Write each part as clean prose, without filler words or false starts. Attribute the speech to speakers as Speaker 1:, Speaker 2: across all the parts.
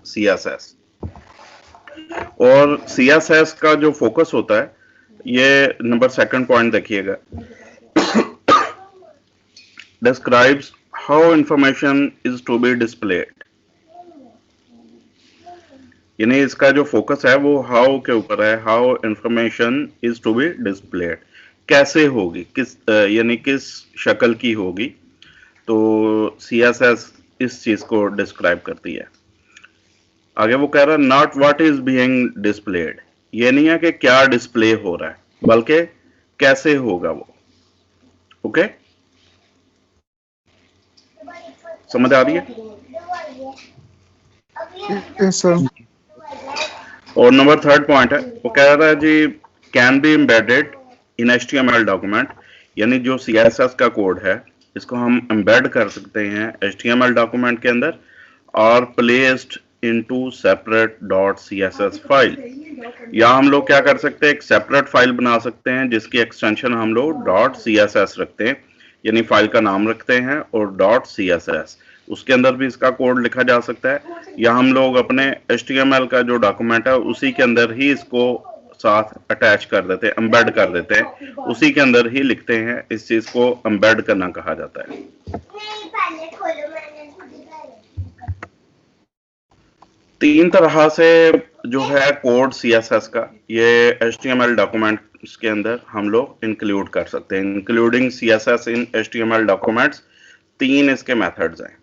Speaker 1: CSS। और CSS का जो फोकस होता है, ये नंबर सेकंड पॉइंट देखिएगा, describes how information is to be displayed। यानी इसका जो फोकस है वो हाउ के ऊपर है, how information is to be displayed, कैसे होगी, किस यानी किस शक्ल की होगी। तो CSS इस चीज को डिस्क्राइब करती है। आगे वो कह रहा है not what is being displayed, ये नहीं है कि क्या डिस्प्ले हो रहा है, बल्कि कैसे होगा वो। ओके, समझ आ रही है?
Speaker 2: Yes sir.
Speaker 1: और नंबर थर्ड पॉइंट है, वो कह रहा है जी can be embedded in HTML document, यानी जो CSS का कोड है इसको हम एम्बेड कर सकते हैं HTML डॉक्यूमेंट के अंदर और placed into separate .css file. या हम लोग क्या कर सकते हैं, एक सेपरेट फाइल बना सकते हैं जिसकी एक्सटेंशन हम लोग .css रखते हैं, यानी फाइल का नाम रखते हैं और .css, उसके अंदर भी इसका कोड लिखा जा सकता है। या हम लोग अपने HTML का जो डॉक्यूमेंट है उसी के अंदर ही इसको साथ अटैच कर देते हैं, एम्बेड कर देते हैं, उसी के अंदर ही लिखते हैं। इस चीज को एम्बेड करना कहा जाता है। तीन तरह से जो है कोड CSS का, ये HTML डॉक्यूमेंट्स के अंदर हम लोग इंक्लूड कर सकते हैं। इंक्लूडिंग CSS इन HTML डॉक्यूमेंट्स, तीन इसके मेथड्स हैं।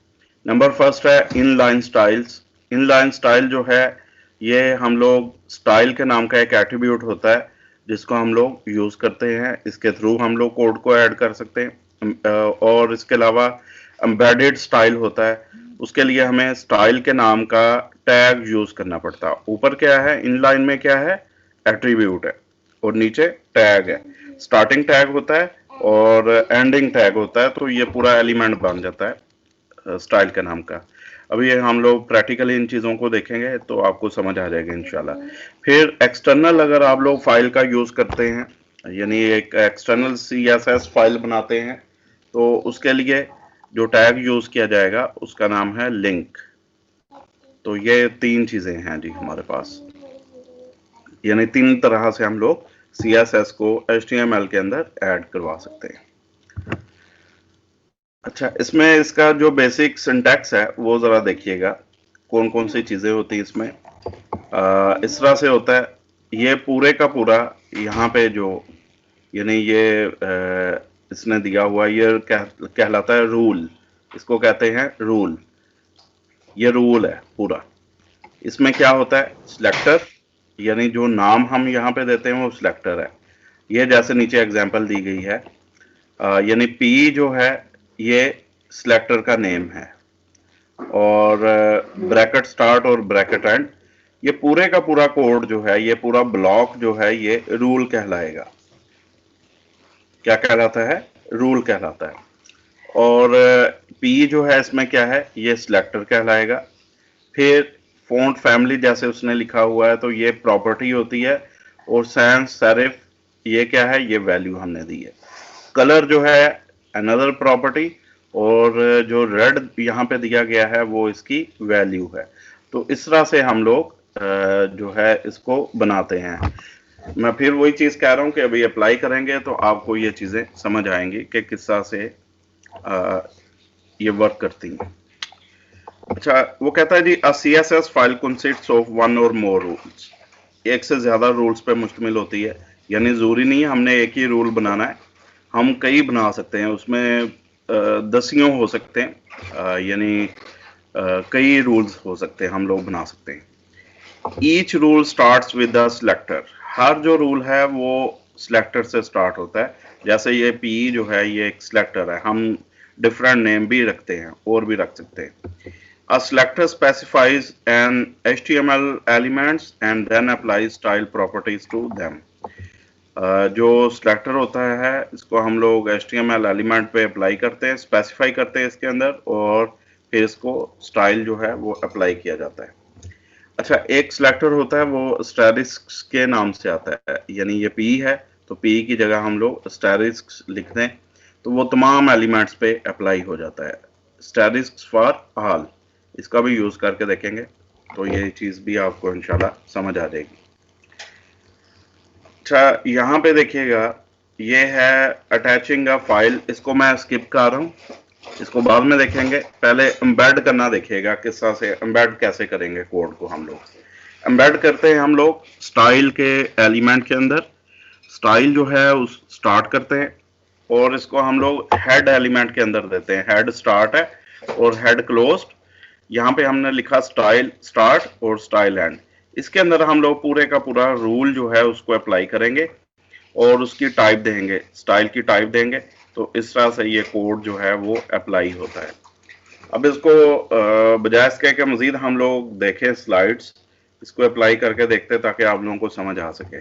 Speaker 1: नंबर फर्स्ट है इनलाइन स्टाइल्स। इनलाइन स्टाइल जो है ये हम लोग स्टाइल के नाम का एक एट्रीब्यूट होता है जिसको हम लोग यूज करते हैं, इसके थ्रू हम लोग कोड को ऐड कर सकते हैं। और इसके अलावा एम्बेडेड स्टाइल होता है, उसके लिए हमें स्टाइल के नाम का टैग यूज करना पड़ता है। ऊपर क्या है, इनलाइन में क्या है, एट्रीब्यूट है और नीचे टैग है। स्टार्टिंग टैग होता है और एंडिंग टैग होता है, तो ये पूरा एलिमेंट बन जाता है स्टाइल के नाम का। अभी हम लोग प्रैक्टिकली इन चीज़ों को देखेंगे तो आपको समझ आ जाएगा इंशाल्लाह। फिर एक्सटर्नल, अगर आप लोग फाइल का यूज़ करते हैं, यानी एक एक्सटर्नल CSS फाइल बनाते हैं, तो उसके लिए जो टैग यूज़ किया जाएगा उसका नाम है लिंक। तो ये तीन चीज़ें हैं जी हमारे पास, यानी तीन तरह से हम लोग CSS को HTML के अंदर ऐड करवा सकते हैं। अच्छा, इसमें इसका जो बेसिक सिंटैक्स है वो ज़रा देखिएगा, कौन कौन सी चीज़ें होती हैं इसमें। इस तरह से होता है, ये पूरे का पूरा यहाँ पे जो, यानी ये इसने दिया हुआ ये कहलाता है रूल, इसको कहते हैं रूल। ये रूल है पूरा। इसमें क्या होता है, सिलेक्टर, यानी जो नाम हम यहाँ पे देते हैं वो सिलेक्टर है। ये जैसे नीचे एग्जांपल दी गई है, यानी P जो है ये सिलेक्टर का नेम है, और ब्रैकेट स्टार्ट और ब्रैकेट एंड, ये पूरे का पूरा कोड जो है, ये पूरा ब्लॉक जो है ये रूल कहलाएगा। क्या कहलाता है, रूल कहलाता है। और P जो है इसमें क्या है, ये सिलेक्टर कहलाएगा। फिर फॉन्ट फैमिली जैसे उसने लिखा हुआ है तो ये प्रॉपर्टी होती है, और सैंस सेरिफ ये क्या है, ये वैल्यू हमने दी है। कलर जो है अनदर प्रॉपर्टी, और जो रेड यहाँ पे दिया गया है वो इसकी वैल्यू है। तो इस तरह से हम लोग जो है इसको बनाते हैं। मैं फिर वही चीज़ कह रहा हूँ कि अभी अप्लाई करेंगे तो आपको ये चीज़ें समझ आएंगी कि किस तरह से ये वर्क करती हैं। अच्छा, वो कहता है जी अ CSS file consists of one और मोर रूल्स, एक से ज़्यादा रूल्स पे मुश्तमिल होती है। यानी ज़रूरी नहीं है हमने एक ही रूल बनाना है, हम कई बना सकते हैं, उसमें दसियों हो सकते हैं, यानी कई रूल्स हो सकते हैं, हम लोग बना सकते हैं। Each rule starts with the selector, हर जो रूल है वो सिलेक्टर से स्टार्ट होता है। जैसे ये P जो है ये एक सिलेक्टर है, हम डिफरेंट नेम भी रखते हैं और भी रख सकते हैं। A selector specifies an HTML elements and then applies style properties to them. जो सिलेक्टर होता है इसको हम लोग HTML एलिमेंट पे अप्लाई करते हैं, स्पेसिफाई करते हैं इसके अंदर, और फिर इसको स्टाइल जो है वो अप्लाई किया जाता है। अच्छा, एक सिलेक्टर होता है वो स्टैरिस्क के नाम से आता है, यानी ये P है तो P की जगह हम लोग स्टैरिस्क लिख दें तो वो तमाम एलिमेंट्स पे अप्लाई हो जाता है। स्टैरिस्क फॉर ऑल, इसका भी यूज करके देखेंगे। तो ये चीज़ भी आपको इंशाल्लाह समझ आ जाएगी। अच्छा, यहाँ पे देखिएगा, ये है अटैचिंग अ फाइल, इसको मैं स्किप कर रहा हूँ, इसको बाद में देखेंगे। पहले एम्बेड करना देखिएगा, किस तरह से एम्बेड कैसे करेंगे कोड को। हम लोग एम्बेड करते हैं हम लोग स्टाइल के एलिमेंट के अंदर। स्टाइल जो है उस स्टार्ट करते हैं और इसको हम लोग हेड एलिमेंट के अंदर देते हैं। हेड स्टार्ट है और हेड क्लोज्ड। यहाँ पे हमने लिखा स्टाइल स्टार्ट और स्टाइल एंड। इसके अंदर हम लोग पूरे का पूरा रूल जो है उसको अप्लाई करेंगे और उसकी टाइप देंगे, स्टाइल की टाइप देंगे। तो इस तरह से ये कोड जो है वो अप्लाई होता है। अब इसको बजाय इसके कि मजीद हम लोग देखें स्लाइड्स, इसको अप्लाई करके देखते हैं ताकि आप लोगों को समझ आ सके।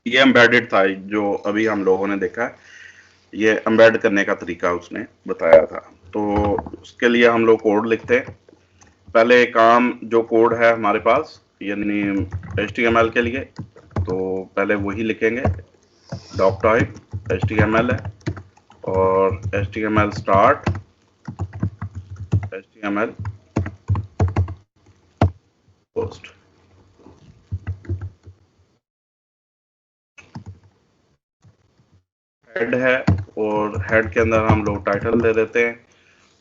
Speaker 1: ये एम्बेडेड था जो अभी हम लोगों ने देखा है, ये एम्बेड करने का तरीका उसने बताया था। तो उसके लिए हम लोग कोड लिखते हैं। पहले काम जो कोड है हमारे पास यानी HTML के लिए, तो पहले वही लिखेंगे। डॉक टाइप HTML है और HTML start, HTML post. Head है और हेड के अंदर हम लोग टाइटल दे देते हैं।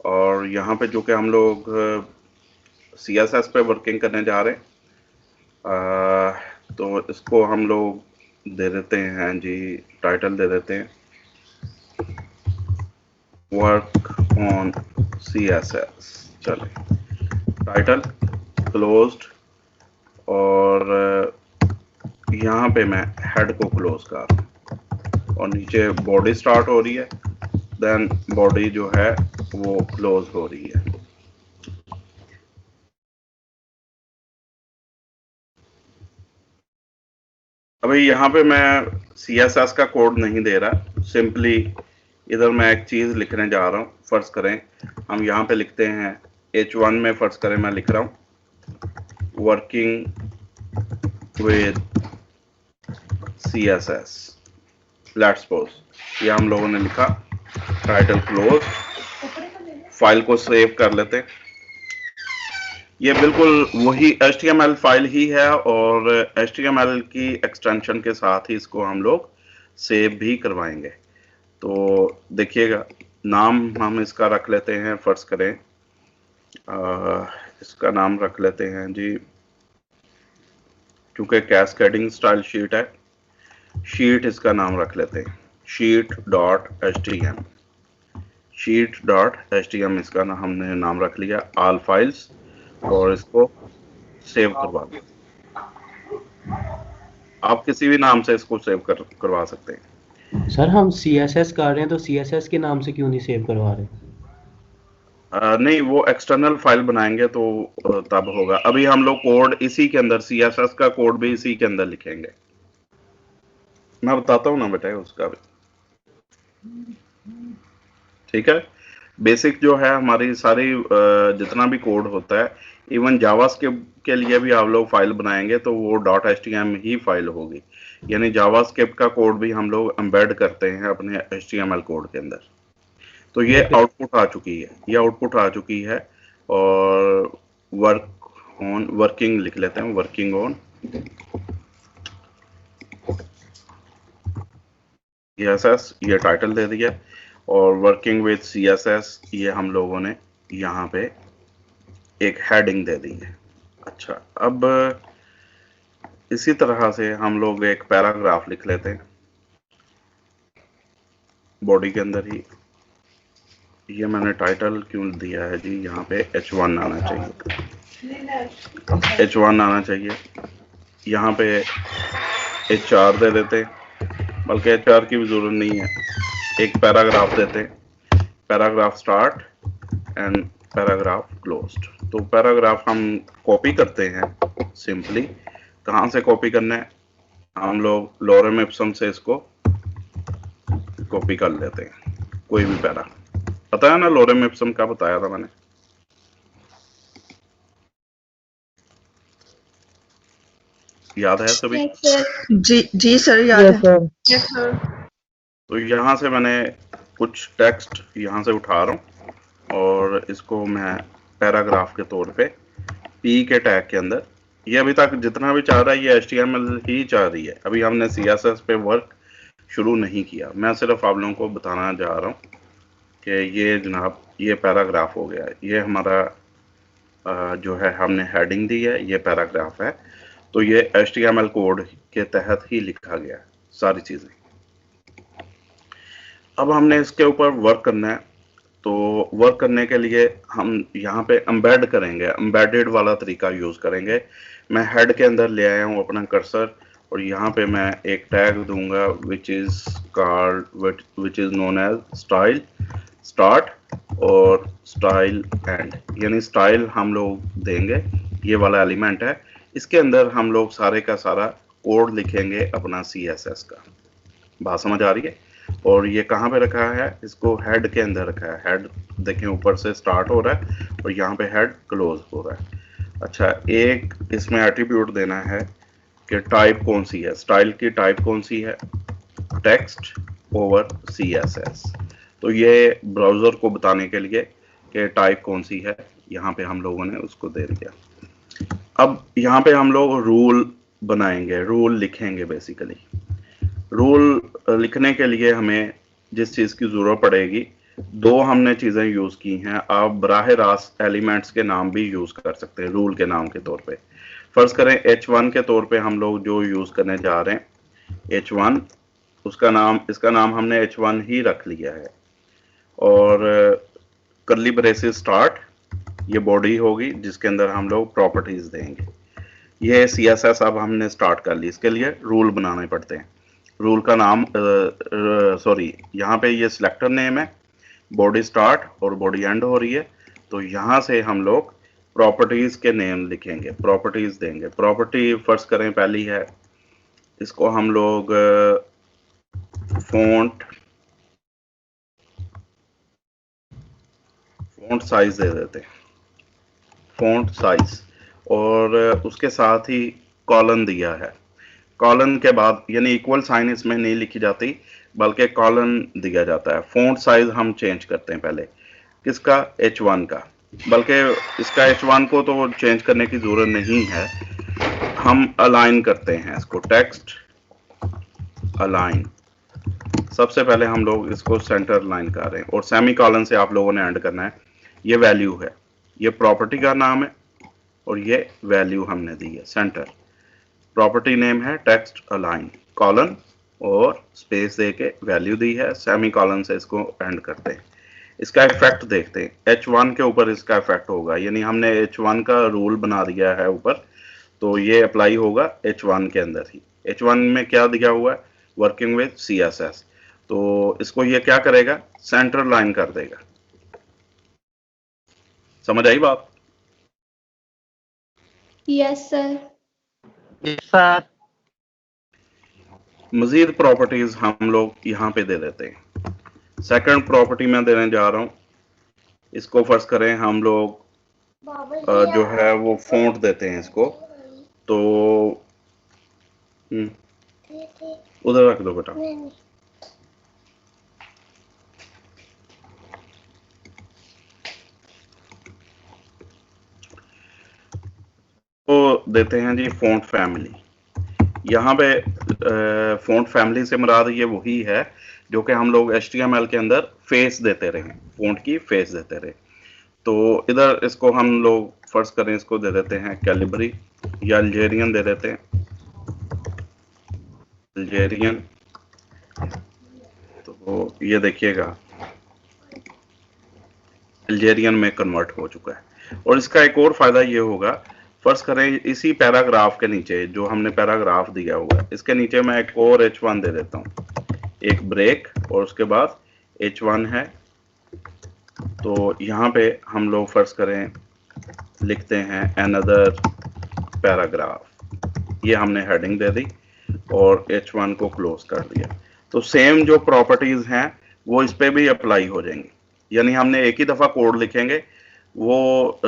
Speaker 1: और यहाँ पे जो कि हम लोग CSS पे वर्किंग करने जा रहे हैं, तो इसको हम लोग दे देते हैं जी, टाइटल दे देते हैं वर्क ऑन CSS। चले, टाइटल क्लोज्ड और यहाँ पे मैं हेड को क्लोज कर रहा हूँ और नीचे बॉडी स्टार्ट हो रही है, देन बॉडी जो है वो क्लोज हो रही है। अभी यहाँ पे मैं CSS का कोड नहीं दे रहा, सिंपली इधर मैं एक चीज लिखने जा रहा हूँ। फर्ज करें हम यहाँ पे लिखते हैं H1 में, फर्ज करें मैं लिख रहा हूँ working with CSS। Let's suppose ये हम लोगों ने लिखा, टाइटल क्लोज, फाइल को सेव कर लेते हैं। ये बिल्कुल वही HTML फाइल ही है और HTML की एक्सटेंशन के साथ ही इसको हम लोग सेव भी करवाएंगे। तो देखिएगा, नाम हम इसका रख लेते हैं, फर्ज करें इसका नाम रख लेते हैं जी, क्योंकि कैस्केडिंग स्टाइल शीट है, शीट इसका नाम रख लेते हैं, शीट.htm। शीट.htm इसका हमने नाम रख लिया, ऑल फाइल्स, और इसको सेव करवा दें। आप किसी भी नाम से इसको सेव करवा सकते हैं।
Speaker 2: सर हम CSS कर रहे हैं तो CSS के नाम से क्यों नहीं सेव करवा रहे?
Speaker 1: नहीं, वो एक्सटर्नल फाइल बनाएंगे तो तब होगा। अभी हम लोग कोड इसी के अंदर, CSS का कोड भी इसी के अंदर लिखेंगे। मैं बताता हूँ ना बेटा उसका भी, ठीक है। बेसिक जो है हमारी सारी जितना भी कोड होता है, इवन जावास्क्रिप्ट के लिए भी आप लोग फाइल बनाएंगे तो वो .htm ही फाइल होगी, यानी जावास्क्रिप्ट का कोड भी हम लोग एम्बेड करते हैं अपने HTML कोड के अंदर। तो ये आउटपुट आ चुकी है, ये आउटपुट आ चुकी है। और वर्किंग लिख लेते हैं, वर्किंग ऑन CSS, ये टाइटल दे दिया। और वर्किंग विद CSS ये हम लोगों ने यहाँ पे एक हेडिंग दे दी है। अच्छा, अब इसी तरह से हम लोग एक पैराग्राफ लिख लेते हैं बॉडी के अंदर ही। ये मैंने टाइटल क्यों दिया है जी, यहाँ पे H1 आना चाहिए, H1 आना चाहिए। यहाँ पे HR दे देते हैं, बल्कि HR की भी जरूरत नहीं है, एक पैराग्राफ देते हैं, paragraph start and paragraph closed. तो पैराग्राफ हम कॉपी करते हैं सिंपली। कहाँ से कॉपी करना है, हम लोग लोरेम इप्सम से इसको कॉपी कर लेते हैं, कोई भी पैरा। पता है ना लोरेम इप्सम का बताया था मैंने, याद है सभी?
Speaker 3: जी सर, याद है।
Speaker 4: Yes sir.
Speaker 1: तो यहाँ से मैंने कुछ टेक्स्ट यहाँ से उठा रहा हूँ और इसको मैं पैराग्राफ के तौर पे पी के टैग के अंदर, ये अभी तक जितना भी चाह रहा है ये HTML ही चाह रही है, अभी हमने CSS पे वर्क शुरू नहीं किया। मैं सिर्फ आप लोगों को बताना जा रहा हूँ कि ये जनाब ये पैराग्राफ हो गया, ये हमारा जो है हमने हेडिंग दी है, ये पैराग्राफ है, तो ये HTML कोड के तहत ही लिखा गया है सारी चीज़ें। अब हमने इसके ऊपर वर्क करना है, तो वर्क करने के लिए हम यहाँ पे एम्बेड करेंगे, एम्बेडेड वाला तरीका यूज़ करेंगे। मैं हेड के अंदर ले आया हूँ अपना कर्सर, और यहाँ पे मैं एक टैग दूंगा which is known as style start और स्टाइल एंड, यानी स्टाइल हम लोग देंगे, ये वाला एलिमेंट है, इसके अंदर हम लोग सारे का सारा कोड लिखेंगे अपना CSS का। बात समझ आ रही है? और ये कहाँ पे रखा है, इसको हेड के अंदर रखा है। हेड देखें ऊपर से स्टार्ट हो रहा है और यहाँ पे हेड क्लोज हो रहा है। अच्छा, एक इसमें एट्रीब्यूट देना है कि टाइप कौन सी है, स्टाइल की टाइप कौन सी है, टेक्स्ट ओवर CSS। तो ये ब्राउज़र को बताने के लिए कि टाइप कौन सी है, यहाँ पे हम लोगों ने उसको दे दिया। अब यहाँ पे हम लोग रूल बनाएंगे, रूल लिखेंगे। बेसिकली रूल लिखने के लिए हमें जिस चीज़ की ज़रूरत पड़ेगी, दो हमने चीज़ें यूज़ की हैं। आप बराह रास्त एलिमेंट्स के नाम भी यूज़ कर सकते हैं रूल के नाम के तौर पे। फ़र्ज़ करें H1 के तौर पे हम लोग जो यूज़ करने जा रहे हैं H1, उसका नाम, इसका नाम हमने H1 ही रख लिया है। और कर्ली ब्रेसेस स्टार्ट, ये बॉडी होगी जिसके अंदर हम लोग प्रॉपर्टीज़ देंगे। ये CSS अब हमने स्टार्ट कर ली, इसके लिए रूल बनाने पड़ते हैं। रूल का नाम सॉरी, यहाँ पे ये सिलेक्टर नेम है, बॉडी स्टार्ट और बॉडी एंड हो रही है, तो यहाँ से हम लोग प्रॉपर्टीज के नेम लिखेंगे, प्रॉपर्टीज देंगे। प्रॉपर्टी फर्स्ट करें पहली है, इसको हम लोग फॉन्ट साइज दे देते हैं, फॉन्ट साइज, और उसके साथ ही कॉलन दिया है। कॉलन के बाद यानी इक्वल साइन इसमें नहीं लिखी जाती, बल्कि कॉलन दिया जाता है। फॉन्ट साइज हम चेंज करते हैं पहले, किसका, H1 का, बल्कि इसका H1 को तो चेंज करने की जरूरत नहीं है, हम अलाइन करते हैं इसको, टेक्स्ट अलाइन। सबसे पहले हम लोग इसको सेंटर लाइन कर रहे हैं और सेमी कॉलन से आप लोगों ने एंड करना है। ये वैल्यू है, ये प्रॉपर्टी का नाम है और ये वैल्यू हमने दी है सेंटर। प्रॉपर्टी नेम है टेक्स्ट अलाइन, कॉलन और स्पेस दे के वैल्यू दी है, सेमी कॉलन से इसको एंड करते हैं। इसका इफेक्ट देखते हैं, H1 के ऊपर इसका इफेक्ट होगा, यानी हमने H1 का रूल बना दिया है ऊपर, तो ये अप्लाई होगा H1 के अंदर ही। H1 में क्या दिया हुआ है, वर्किंग विद CSS, तो इसको ये क्या करेगा, सेंटर लाइन कर देगा। समझ आई बात?
Speaker 4: Yes sir.
Speaker 1: मजीद प्रॉपर्टीज हम लोग यहाँ पे दे देते हैं। सेकंड प्रॉपर्टी मैं देने जा रहा हूँ, इसको फर्ज करें हम लोग जो है वो फॉन्ट देते हैं इसको, तो उधर रख दो बेटा। तो देते हैं जी फॉन्ट फैमिली। यहाँ पे फॉन्ट फैमिली से मुराद ये वही है जो कि हम लोग HTML के अंदर फेस देते रहे, फॉन्ट की फेस देते रहे। तो इधर इसको हम लोग फर्ज करें, इसको दे देते हैं कैलिबरी या अल्जेरियन दे देते हैं, अल्जेरियन। तो ये देखिएगा अल्जेरियन में कन्वर्ट हो चुका है। और इसका एक और फायदा ये होगा, फर्ज करें इसी पैराग्राफ के नीचे जो हमने पैराग्राफ दिया हुआ है, इसके नीचे मैं एक और H1 दे देता हूँ, एक ब्रेक, और उसके बाद H1 है। तो यहाँ पे हम लोग फर्ज करें लिखते हैं अनदर पैराग्राफ, ये हमने हेडिंग दे दी और H1 को क्लोज कर दिया। तो सेम जो प्रॉपर्टीज हैं वो इस पे भी अप्लाई हो जाएंगी, यानी हमने एक ही दफा कोड लिखेंगे, वो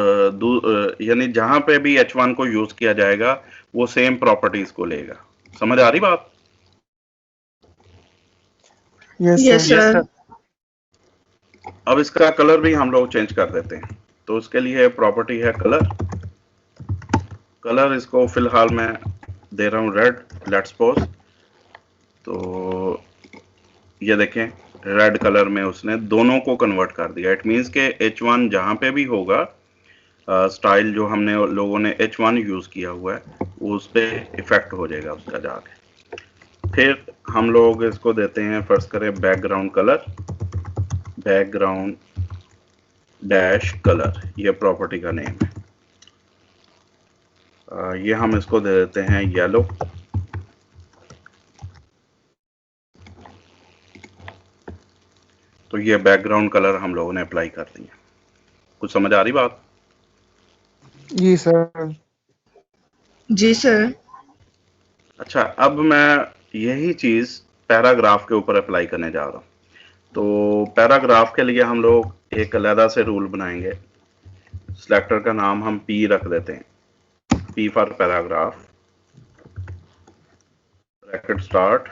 Speaker 1: यानी जहां पे भी H1 को यूज किया जाएगा वो सेम प्रॉपर्टीज को लेगा। समझ आ रही बात?
Speaker 3: Yes sir.
Speaker 1: अब इसका कलर भी हम लोग चेंज कर देते हैं, तो उसके लिए प्रॉपर्टी है कलर, कलर इसको फिलहाल मैं दे रहा हूँ रेड, लेट्स सपोज। तो ये देखें रेड कलर में उसने दोनों को कन्वर्ट कर दिया। इट मीन्स के H1 जहाँ पे भी होगा स्टाइल जो हमने लोगों ने H1 यूज किया हुआ है उस पे इफेक्ट हो जाएगा उसका जाके। फिर हम लोग इसको देते हैं, फर्स्ट करें background colour, background dash colour, ये प्रॉपर्टी का नेम है। ये हम इसको दे देते हैं येलो। तो ये बैकग्राउंड कलर हम लोगों ने अप्लाई कर दिया। कुछ समझ आ रही बात?
Speaker 3: जी सर।
Speaker 4: जी सर।
Speaker 1: अच्छा, अब मैं यही चीज पैराग्राफ के ऊपर अप्लाई करने जा रहा हूँ। तो पैराग्राफ के लिए हम लोग एक अलग से रूल बनाएंगे। सिलेक्टर का नाम हम P रख देते हैं, P for paragraph, bracket start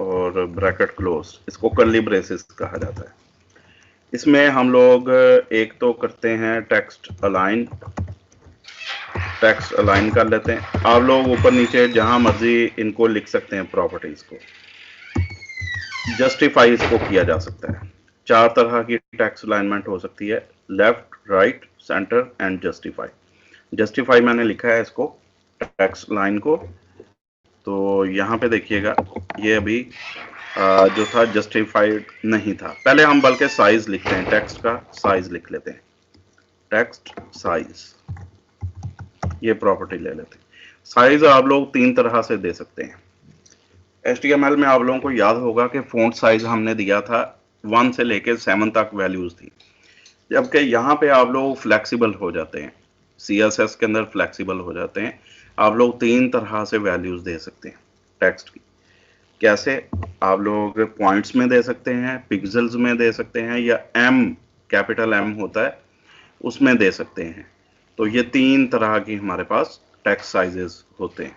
Speaker 1: और ब्रैकेट क्लोज। इसको कर्ली ब्रेसेस कहा जाता है। इसमें हम लोग एक तो करते हैं टेक्स्ट अलाइन, टेक्स्ट अलाइन कर लेते हैं। आप लोग ऊपर नीचे जहां मर्जी इनको लिख सकते हैं प्रॉपर्टीज को। जस्टिफाई इसको किया जा सकता है। 4 तरह की टेक्स्ट अलाइनमेंट हो सकती है, left, right, centre and justify. Justify मैंने लिखा है इसको टेक्स्ट लाइन को। तो यहाँ पे देखिएगा ये अभी जो था जस्टिफाइड नहीं था। पहले हम बल्कि साइज लिखते हैं, टेक्स्ट का साइज लिख लेते हैं, टेक्स्ट साइज, ये प्रॉपर्टी ले लेते हैं। साइज आप लोग 3 तरह से दे सकते हैं। HTML में आप लोगों को याद होगा कि फ़ॉन्ट साइज हमने दिया था 1 से लेकर 7 तक वैल्यूज थी, जबकि यहाँ पे आप लोग फ्लेक्सिबल हो जाते हैं, CSS के अंदर फ्लेक्सिबल हो जाते हैं। आप लोग 3 तरह से वैल्यूज दे सकते हैं टेक्स्ट की। कैसे? आप लोग पॉइंट्स में दे सकते हैं, पिक्सेल्स में दे सकते हैं, या कैपिटल M होता है उसमें दे सकते हैं। तो ये 3 तरह की हमारे पास टेक्स्ट साइजेस होते हैं।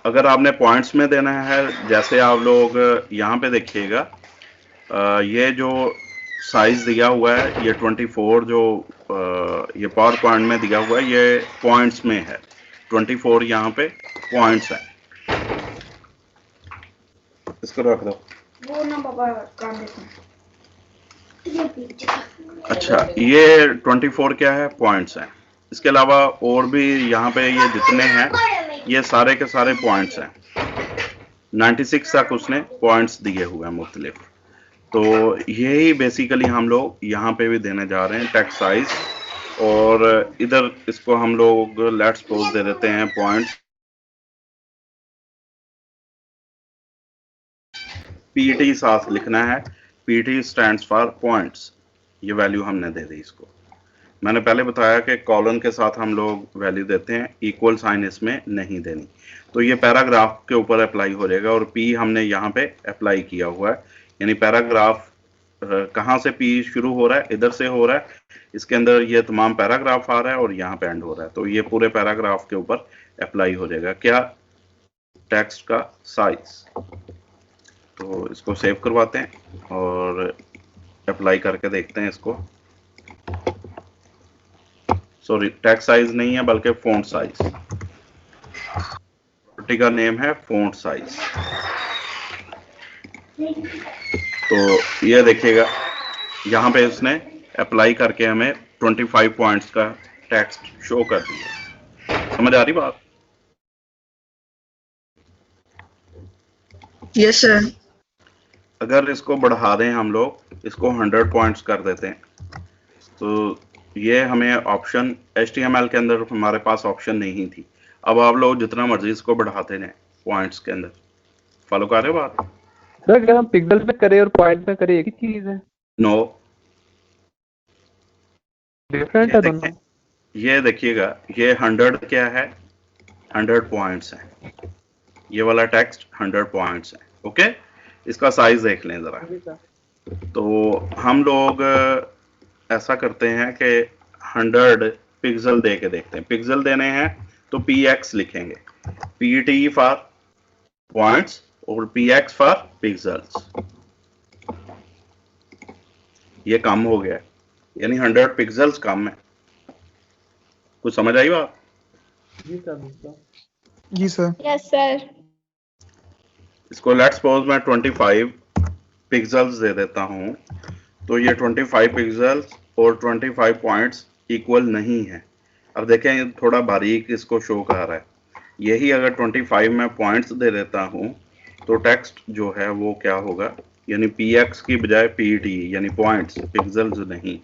Speaker 1: अगर आपने पॉइंट्स में देना है, जैसे आप लोग यहाँ पे देखिएगा, ये जो साइज दिया हुआ है ये 24 जो ये पावर पॉइंट में दिया हुआ है ये पॉइंट्स में है। 24 यहाँ पे पॉइंट्स है। इसको रख दो।
Speaker 4: वो ना पापा काम देते हैं।
Speaker 1: अच्छा, ये 24 क्या है? पॉइंट्स हैं। इसके अलावा और भी यहाँ पे ये जितने हैं ये सारे के सारे पॉइंट्स हैं। 96 तक उसने पॉइंट्स दिए हुए हैं मुख्तलिफ। तो यही बेसिकली हम लोग यहाँ पे भी देने जा रहे हैं टेक्स्ट साइज। और इधर इसको हम लोग लेट्स सपोज दे देते हैं पॉइंट्स, PT साथ लिखना है, PT स्टैंड्स फॉर पॉइंट्स। ये वैल्यू हमने दे दी इसको। मैंने पहले बताया कि कॉलन के साथ हम लोग वैल्यू देते हैं, इक्वल साइन इसमें नहीं देनी। तो ये पैराग्राफ के ऊपर अप्लाई हो जाएगा और P हमने यहाँ पे अप्लाई किया हुआ है। यानी पैराग्राफ कहाँ से P शुरू हो रहा है? इधर से हो रहा है। इसके अंदर ये तमाम पैराग्राफ आ रहा है और यहाँ पे एंड हो रहा है। तो ये पूरे पैराग्राफ के ऊपर अप्लाई हो जाएगा। क्या? टेक्स्ट का साइज। तो इसको सेव करवाते हैं और अप्लाई करके देखते हैं इसको। सॉरी, टेक्स्ट साइज नहीं है बल्कि फ़ॉन्ट साइज। प्रॉपर्टी का नेम है फ़ॉन्ट साइज। तो ये देखिएगा यहाँ पे इसने अप्लाई करके हमें 25 पॉइंट्स का टेक्स्ट शो कर दिया। समझ आ रही बात?
Speaker 4: Yes sir.
Speaker 1: अगर इसको बढ़ा दें हम लोग, इसको 100 पॉइंट्स कर देते हैं, तो ये हमें ऑप्शन HTML के अंदर हमारे पास ऑप्शन नहीं थी। अब आप लोग जितना मर्जी इसको बढ़ाते हैं पॉइंट्स के अंदर। फॉलो कर रहे हो बात?
Speaker 5: सर अगर हम पिक्सल पे करें और पॉइंट पे करें एक ही चीज है?
Speaker 1: नो,
Speaker 5: डिफरेंट है दोनों।
Speaker 1: ये देखिएगा, ये 100 क्या है? 100 पॉइंट्स है। ये वाला टेक्स्ट 100 पॉइंट्स है। ओके, इसका साइज देख लें जरा। तो हम लोग ऐसा करते हैं कि 100 पिक्सल दे के देखते हैं। पिक्सल देने हैं तो PX लिखेंगे, PT फॉर पॉइंट्स और PX फॉर पिक्सल्स। ये कम हो गया, यानी 100 पिक्सल्स कम है। कुछ समझ आई बात?
Speaker 3: जी सर।
Speaker 4: Yes, sir.
Speaker 1: इसको लेट्स सपोज मैं 25 पिक्सल्स दे देता हूं, तो ये 25 पिक्सल्स और 25 पॉइंट्स इक्वल नहीं है। अब देखें ये थोड़ा बारीक इसको शो कर रहा है। यही अगर 25 में पॉइंट्स दे देता हूं तो टेक्स्ट जो है वो क्या होगा, यानी px की बजाय pt, यानी पॉइंट्स, पिक्सल्स नहीं।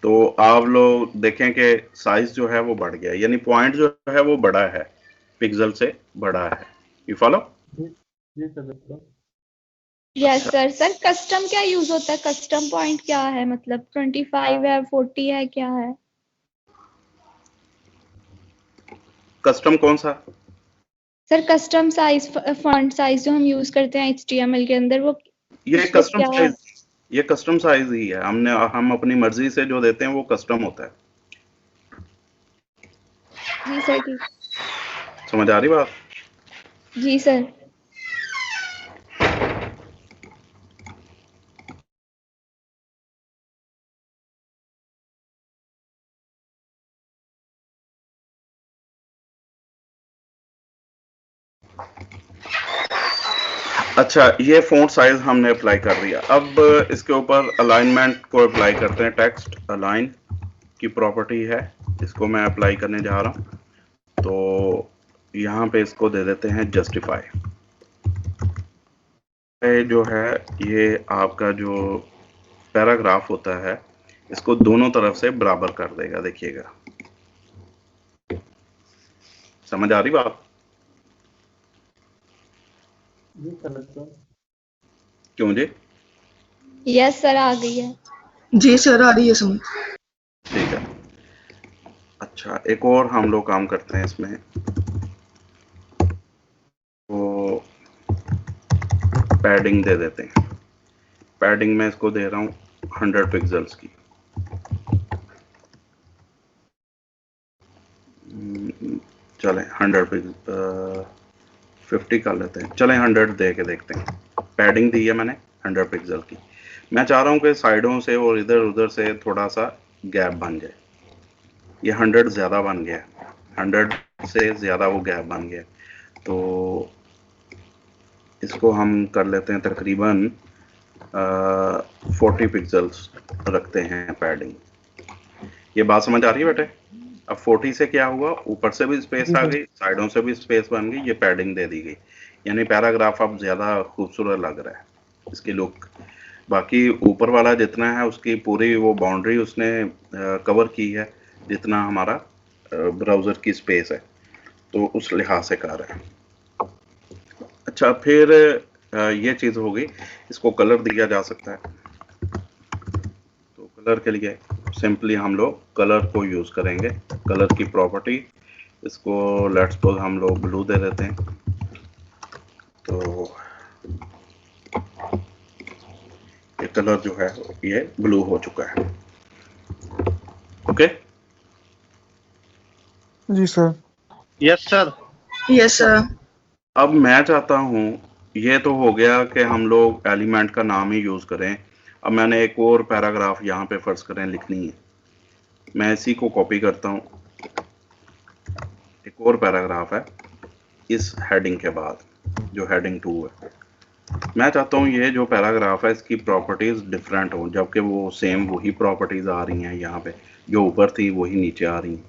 Speaker 1: तो आप लोग देखें कि साइज जो है वो बढ़ गया, यानी पॉइंट जो है वो बड़ा है, पिक्सल से बड़ा है। You follow?
Speaker 4: Yes, sir. Sir, custom क्या यूज होता है? Custom point क्या है? मतलब 25 है, 40 है, क्या है?
Speaker 1: कस्टम कौन सा?
Speaker 4: Sir custom size, font size जो हम यूज करते हैं HTML के अंदर, वो
Speaker 1: ये
Speaker 4: उस पे
Speaker 1: कस्टम
Speaker 4: क्या?
Speaker 1: साइज, ये कस्टम साइज ही है। हम अपनी मर्जी से जो देते हैं वो कस्टम होता है।
Speaker 4: जी सर, ठीक।
Speaker 1: समझ आ रही बात?
Speaker 4: जी सर।
Speaker 1: अच्छा, ये फ़ॉन्ट साइज हमने अप्लाई कर दिया। अब इसके ऊपर अलाइनमेंट को अप्लाई करते हैं। टेक्स्ट अलाइन की प्रॉपर्टी है, इसको मैं अप्लाई करने जा रहा हूँ। तो यहाँ पे इसको दे देते हैं जस्टिफाई। जो है ये आपका जो पैराग्राफ होता है इसको दोनों तरफ से बराबर कर देगा। देखिएगा, समझ आ रही बात? क्यों जी?
Speaker 4: यस सर, आ गई है।
Speaker 6: जी सर, आ रही है समझ।
Speaker 1: ठीक है। अच्छा, एक और हम लोग काम करते हैं इसमें। तो पैडिंग दे देते हैं। पैडिंग में इसको दे रहा हूँ 100 पिक्सल्स की। चलें 50 कर लेते हैं। चलें 100 दे के देखते हैं। पैडिंग दी है मैंने 100 पिक्सल की। मैं चाह रहा हूँ कि साइडों से और इधर उधर से थोड़ा सा गैप बन जाए। ये 100 ज़्यादा बन गया, 100 से ज़्यादा वो गैप बन गया। तो इसको हम कर लेते हैं तकरीबन 40 पिक्सल्स रखते हैं पैडिंग। ये बात समझ आ रही है बेटे? अब 40 से क्या हुआ, ऊपर से भी स्पेस आ गई, साइडों से भी स्पेस बन गई, ये पैडिंग दे दी गई। यानी पैराग्राफ अब ज़्यादा खूबसूरत लग रहा है, इसकी लुक। बाकी ऊपर वाला जितना है उसकी पूरी वो बाउंड्री उसने कवर की है, जितना हमारा ब्राउज़र की स्पेस है, तो उस लिहाज से कर रहा है। अच्छा, फिर ये चीज़ हो गई। इसको कलर दिया जा सकता है। तो कलर के लिए सिंपली हम लोग कलर को यूज़ करेंगे। कलर की प्रॉपर्टी, इसको लेट्स सपोज हम लोग ब्लू दे देते हैं। तो ये कलर जो है ये ब्लू हो चुका है। ओके?
Speaker 3: जी sir.
Speaker 7: Yes sir.
Speaker 6: Yes sir.
Speaker 1: अब मैं चाहता हूँ, ये तो हो गया कि हम लोग एलिमेंट का नाम ही यूज़ करें। अब मैंने एक और पैराग्राफ यहाँ पे फर्ज करें लिखनी है। मैं इसी को कॉपी करता हूँ। एक और पैराग्राफ है इस हेडिंग के बाद, जो हेडिंग 2 है। मैं चाहता हूँ ये जो पैराग्राफ है इसकी प्रॉपर्टीज़ डिफरेंट हो, जबकि वो सेम वही प्रॉपर्टीज़ आ रही हैं यहाँ पे, जो ऊपर थी वही नीचे आ रही हैं।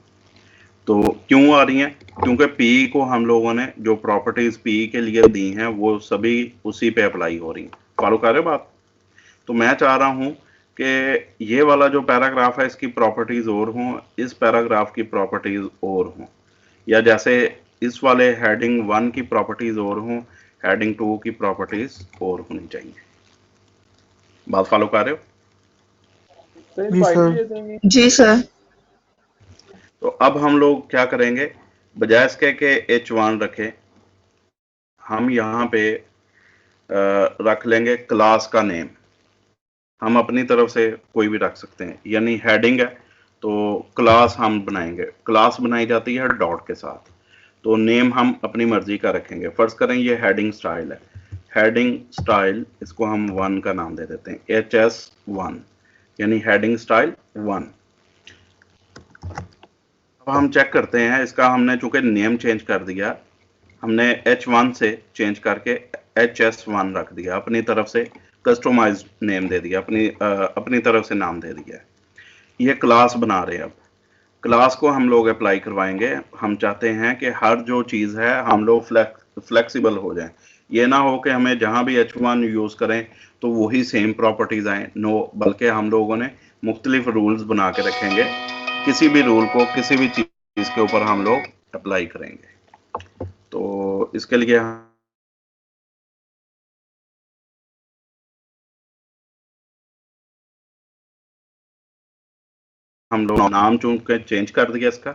Speaker 1: तो क्यों आ रही हैं? क्योंकि P को हम लोगों ने जो प्रॉपर्टीज़ P के लिए दी हैं वो सभी उसी पे अप्लाई हो रही हैं। फॉलो कर रहे हो बात? तो मैं चाह रहा हूँ कि ये वाला जो पैराग्राफ है इसकी प्रॉपर्टीज़ और हों, इस पैराग्राफ की प्रॉपर्टीज़ और हों, या जैसे इस वाले हेडिंग 1 की प्रॉपर्टीज़ और हों, हेडिंग 2 की प्रॉपर्टीज़ और होनी चाहिए। बात फॉलो कर रहे हो?
Speaker 3: जी सर।
Speaker 6: जी सर।
Speaker 1: तो अब हम लोग क्या करेंगे, बजाय इसके कि H1 रखें, हम यहाँ पे रख लेंगे क्लास का नेम। हम अपनी तरफ से कोई भी रख सकते हैं, यानी हेडिंग है तो क्लास हम बनाएंगे। क्लास बनाई जाती है डॉट के साथ। तो नेम हम अपनी मर्जी का रखेंगे। फर्ज करें ये हेडिंग स्टाइल है। हेडिंग स्टाइल, इसको हम 1 का नाम दे देते हैं, HS1, यानी हेडिंग स्टाइल 1। हम चेक करते हैं इसका, हमने चूंकि नेम चेंज कर दिया, हमने H1 से चेंज करके HS1 रख दिया, अपनी तरफ से कस्टमाइज नेम दे दिया, अपनी तरफ से नाम दे दिया। ये क्लास बना रहे हैं। अब क्लास को हम लोग अप्लाई करवाएंगे। हम चाहते हैं कि हर जो चीज़ है हम लोग फ्लेक्सिबल हो जाएं। ये ना हो कि हमें जहां भी H1 यूज़ करें तो वही सेम प्रॉपर्टीज आए, नो, बल्कि हम लोगों ने मुख्तलिफ रूल्स बना के रखेंगे। किसी भी रूल को किसी भी चीज़ के ऊपर हम लोग अप्लाई करेंगे। तो इसके लिए हम लोग नाम चुन के चेंज कर दिया, इसका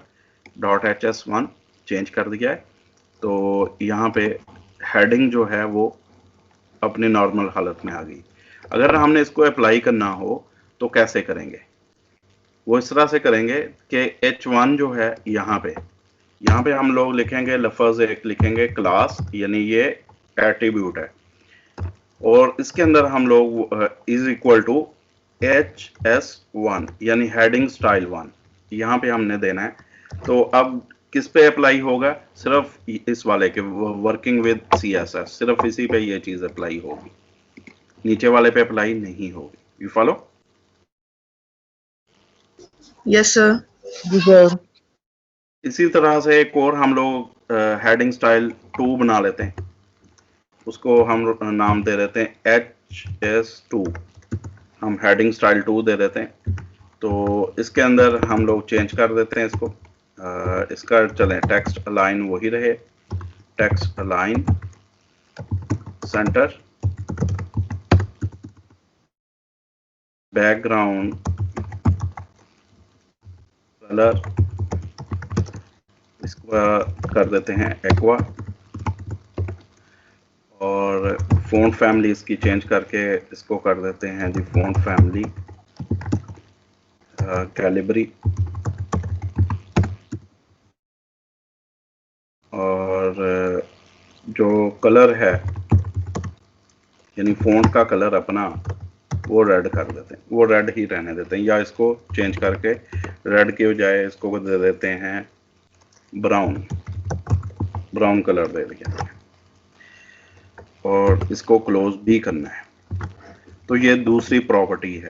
Speaker 1: .hs1 चेंज कर दिया है। तो यहाँ पे हेडिंग जो है वो अपनी नॉर्मल हालत में आ गई। अगर हमने इसको अप्लाई करना हो तो कैसे करेंगे? वो इस तरह से करेंगे कि H1 जो है यहाँ पे हम लोग लिखेंगे, लफ्ज़ एक लिखेंगे क्लास, यानी ये एट्रीब्यूट है, और इसके अंदर हम लोग इज इक्वल टू HS1 यानी हेडिंग स्टाइल 1 यहाँ पे हमने देना है। तो अब किस पे अप्लाई होगा? सिर्फ इस वाले के, वर्किंग विद CSS, सिर्फ इसी पे ये चीज अप्लाई होगी, नीचे वाले पे अप्लाई नहीं होगी। You follow?
Speaker 6: Yes sir.
Speaker 3: जी सर।
Speaker 1: इसी तरह से एक और हम लोग हेडिंग स्टाइल 2 बना लेते हैं, उसको हम नाम दे देते हैं HS2, हम हेडिंग स्टाइल 2 दे देते हैं। तो इसके अंदर हम लोग चेंज कर देते हैं इसको, इसका चलें टेक्स्ट अलाइन वही रहे, text align centre, background colour इसको कर देते हैं एक्वा, और फ़ॉन्ट फैमिली इसकी चेंज करके इसको कर देते हैं जी फ़ॉन्ट फैमिली कैलिबरी, और जो कलर है यानी फ़ॉन्ट का कलर अपना वो रेड कर देते हैं, वो रेड ही रहने देते हैं, या इसको चेंज करके रेड के बजाय इसको दे देते हैं ब्राउन कलर दे दिया, और इसको क्लोज भी करना है। तो ये दूसरी प्रॉपर्टी है।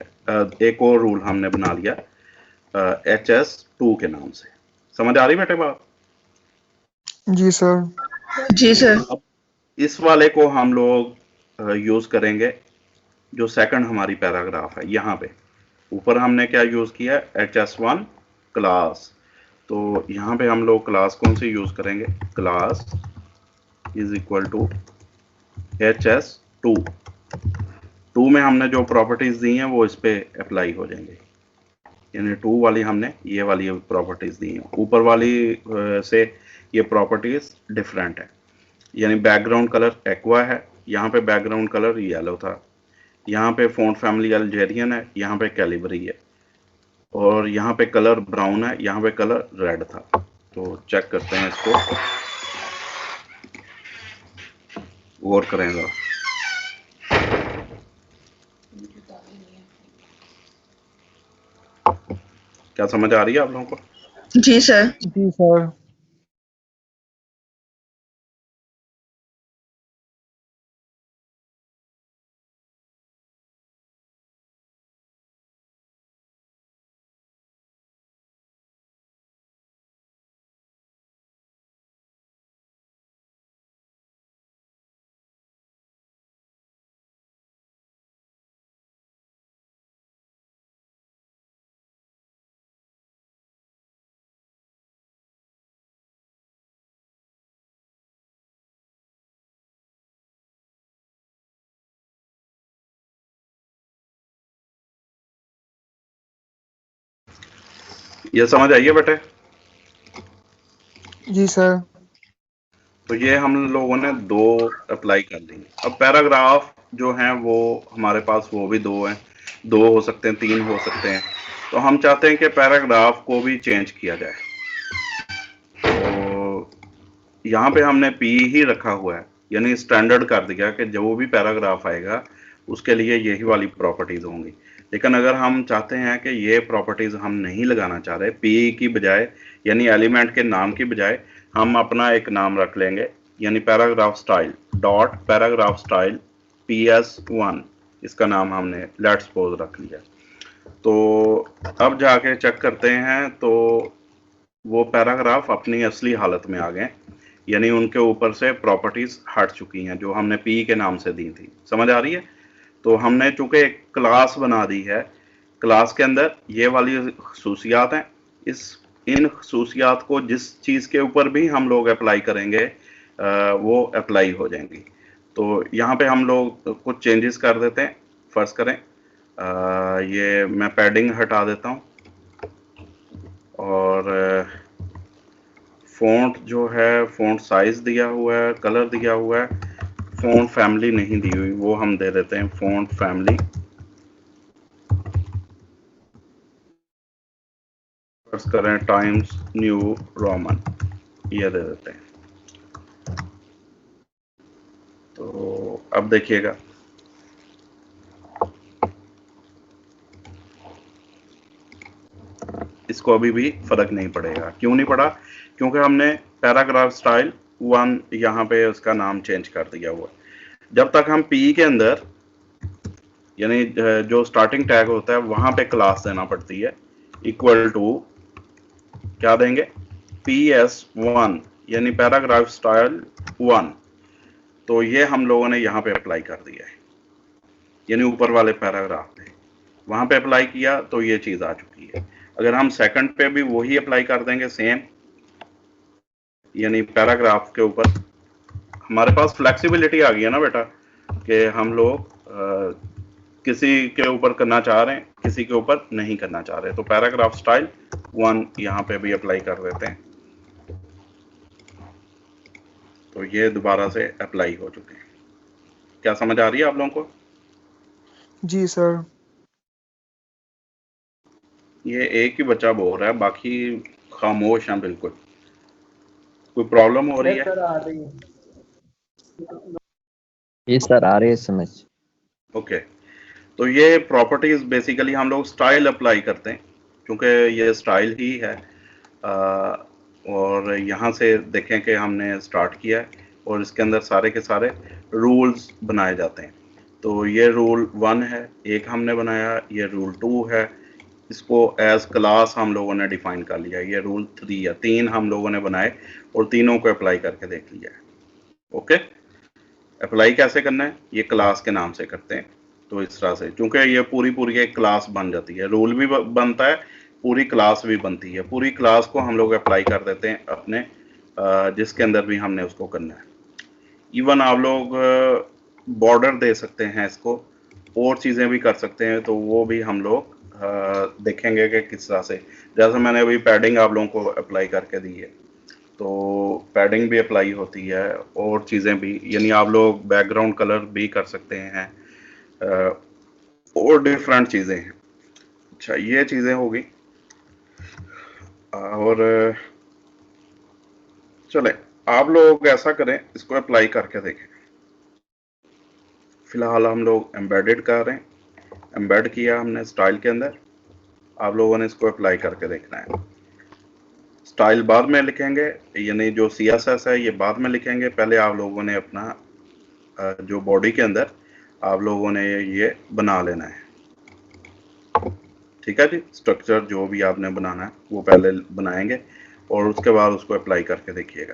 Speaker 1: एक और रूल हमने बना लिया HS2 के नाम से। समझ आ रही बेटे बात?
Speaker 3: जी सर।
Speaker 6: जी सर।
Speaker 1: अब इस वाले को हम लोग यूज करेंगे जो सेकंड हमारी पैराग्राफ है। यहाँ पे ऊपर हमने क्या यूज किया? HS1 class. तो यहाँ पे हम लोग क्लास कौन सी यूज करेंगे? Class is equal to HS2। 2 में हमने जो प्रॉपर्टीज दी हैं वो इस पे अप्लाई हो जाएंगे, यानी 2 वाली हमने ये वाली प्रॉपर्टीज दी हैं, ऊपर वाली से ये प्रॉपर्टीज डिफरेंट है। यानी बैकग्राउंड कलर एक्वा है, यहाँ पे बैकग्राउंड कलर येलो था, यहाँ पे फ़ॉन्ट फैमिली अल्जेरियन है, यहाँ पे कैलिबरी है, और यहाँ पे कलर ब्राउन है, यहाँ पे कलर रेड था। तो चेक करते हैं इसको, गौर करेंगे। क्या समझ आ रही है आप लोगों को?
Speaker 6: जी सर।
Speaker 3: जी सर।
Speaker 1: ये समझ आई है बेटे?
Speaker 3: जी सर।
Speaker 1: तो ये हम लोगों ने 2 अप्लाई कर ली। अब पैराग्राफ जो हैं वो हमारे पास वो भी 2 हैं, 2 हो सकते हैं, 3 हो सकते हैं। तो हम चाहते हैं कि पैराग्राफ को भी चेंज किया जाए। तो यहाँ पे हमने P ही रखा हुआ है, यानी स्टैंडर्ड कर दिया कि जो भी पैराग्राफ आएगा उसके लिए यही वाली प्रॉपर्टीज होंगी। लेकिन अगर हम चाहते हैं कि ये प्रॉपर्टीज हम नहीं लगाना चाह रहे, पी की बजाय यानी एलिमेंट के नाम की बजाय हम अपना एक नाम रख लेंगे, यानी paragraph style dot paragraph style PS1, इसका नाम हमने लेट्स सपोज रख लिया। तो अब जाके चेक करते हैं तो वो पैराग्राफ अपनी असली हालत में आ गए, यानी उनके ऊपर से प्रॉपर्टीज हट चुकी हैं जो हमने पी के नाम से दी थी। समझ आ रही है? तो हमने चूंकि एक क्लास बना दी है, क्लास के अंदर ये वाली खसूसियात हैं, इन खसूसियात को जिस चीज़ के ऊपर भी हम लोग अप्लाई करेंगे वो अप्लाई हो जाएंगी। तो यहाँ पे हम लोग कुछ चेंजेस कर देते हैं। फर्ज करें ये मैं पैडिंग हटा देता हूँ और फ़ॉन्ट जो है, फ़ॉन्ट साइज़ दिया हुआ है, कलर दिया हुआ है, फ़ॉन्ट फैमिली नहीं दी हुई, वो हम दे देते हैं फ़ॉन्ट फैमिली। फर्ज करें टाइम्स न्यू रोमन, ये दे देते हैं। तो अब देखिएगा इसको अभी भी फर्क नहीं पड़ेगा। क्यों नहीं पड़ा? क्योंकि हमने पैराग्राफ स्टाइल 1 यहाँ पे उसका नाम चेंज कर दिया हुआ है। जब तक हम पी के अंदर यानी जो स्टार्टिंग टैग होता है वहां पे क्लास देना पड़ती है, इक्वल टू क्या देंगे, PS1 यानी पैराग्राफ स्टाइल 1। तो ये हम लोगों ने यहाँ पे अप्लाई कर दिया है, यानी ऊपर वाले पैराग्राफ पे वहां पे अप्लाई किया तो ये चीज आ चुकी है। अगर हम सेकंड पे भी वही अप्लाई कर देंगे सेम, यानी पैराग्राफ के ऊपर, हमारे पास फ्लेक्सिबिलिटी आ गई है ना बेटा, कि हम लोग किसी के ऊपर करना चाह रहे हैं, किसी के ऊपर नहीं करना चाह रहे। तो पैराग्राफ स्टाइल 1 यहाँ पे भी अप्लाई कर देते हैं, तो ये दोबारा से अप्लाई हो चुके हैं। क्या समझ आ रही है आप लोगों को?
Speaker 3: जी सर।
Speaker 1: ये एक ही बच्चा बोल रहा है, बाकी खामोश हैं बिल्कुल। कोई प्रॉब्लम हो रही है?
Speaker 7: ये सर आ रही है समझ।
Speaker 1: ओके, तो ये प्रॉपर्टीज बेसिकली हम लोग स्टाइल अप्लाई करते हैं, क्योंकि ये स्टाइल ही है। और यहाँ से देखें कि हमने स्टार्ट किया है और इसके अंदर सारे के सारे रूल्स बनाए जाते हैं। तो ये रूल 1 है, एक हमने बनाया, ये रूल 2 है, इसको एज क्लास हम लोगों ने डिफाइन कर लिया, ये रूल 3 है, 3 हम लोगों ने बनाए और तीनों को अप्लाई करके देख लिया है। ओके, अप्लाई कैसे करना है? ये क्लास के नाम से करते हैं। तो इस तरह से, क्योंकि ये पूरी एक क्लास बन जाती है, रूल भी बनता है, पूरी क्लास भी बनती है। पूरी क्लास को हम लोग अप्लाई कर देते हैं अपने जिसके अंदर भी हमने उसको करना है। इवन आप लोग बॉर्डर दे सकते हैं इसको, और चीज़ें भी कर सकते हैं, तो वो भी हम लोग देखेंगे कि किस तरह से। जैसे मैंने अभी पैडिंग आप लोगों को अप्लाई करके दी है, तो पैडिंग भी अप्लाई होती है और चीज़ें भी, यानी आप लोग बैकग्राउंड कलर भी कर सकते हैं और डिफरेंट चीज़ें हैं। अच्छा, ये चीज़ें होगी। और चले आप लोग ऐसा करें, इसको अप्लाई करके देखें। फिलहाल हम लोग एम्बेडेड कर रहे हैं, एम्बेड किया हमने स्टाइल के अंदर। आप लोगों ने इसको अप्लाई करके देखना है। स्टाइल बाद में लिखेंगे, यानी जो CSS है ये बाद में लिखेंगे। पहले आप लोगों ने अपना जो बॉडी के अंदर आप लोगों ने ये बना लेना है। ठीक है जी, स्ट्रक्चर जो भी आपने बनाना है वो पहले बनाएंगे और उसके बाद उसको अप्लाई करके देखिएगा।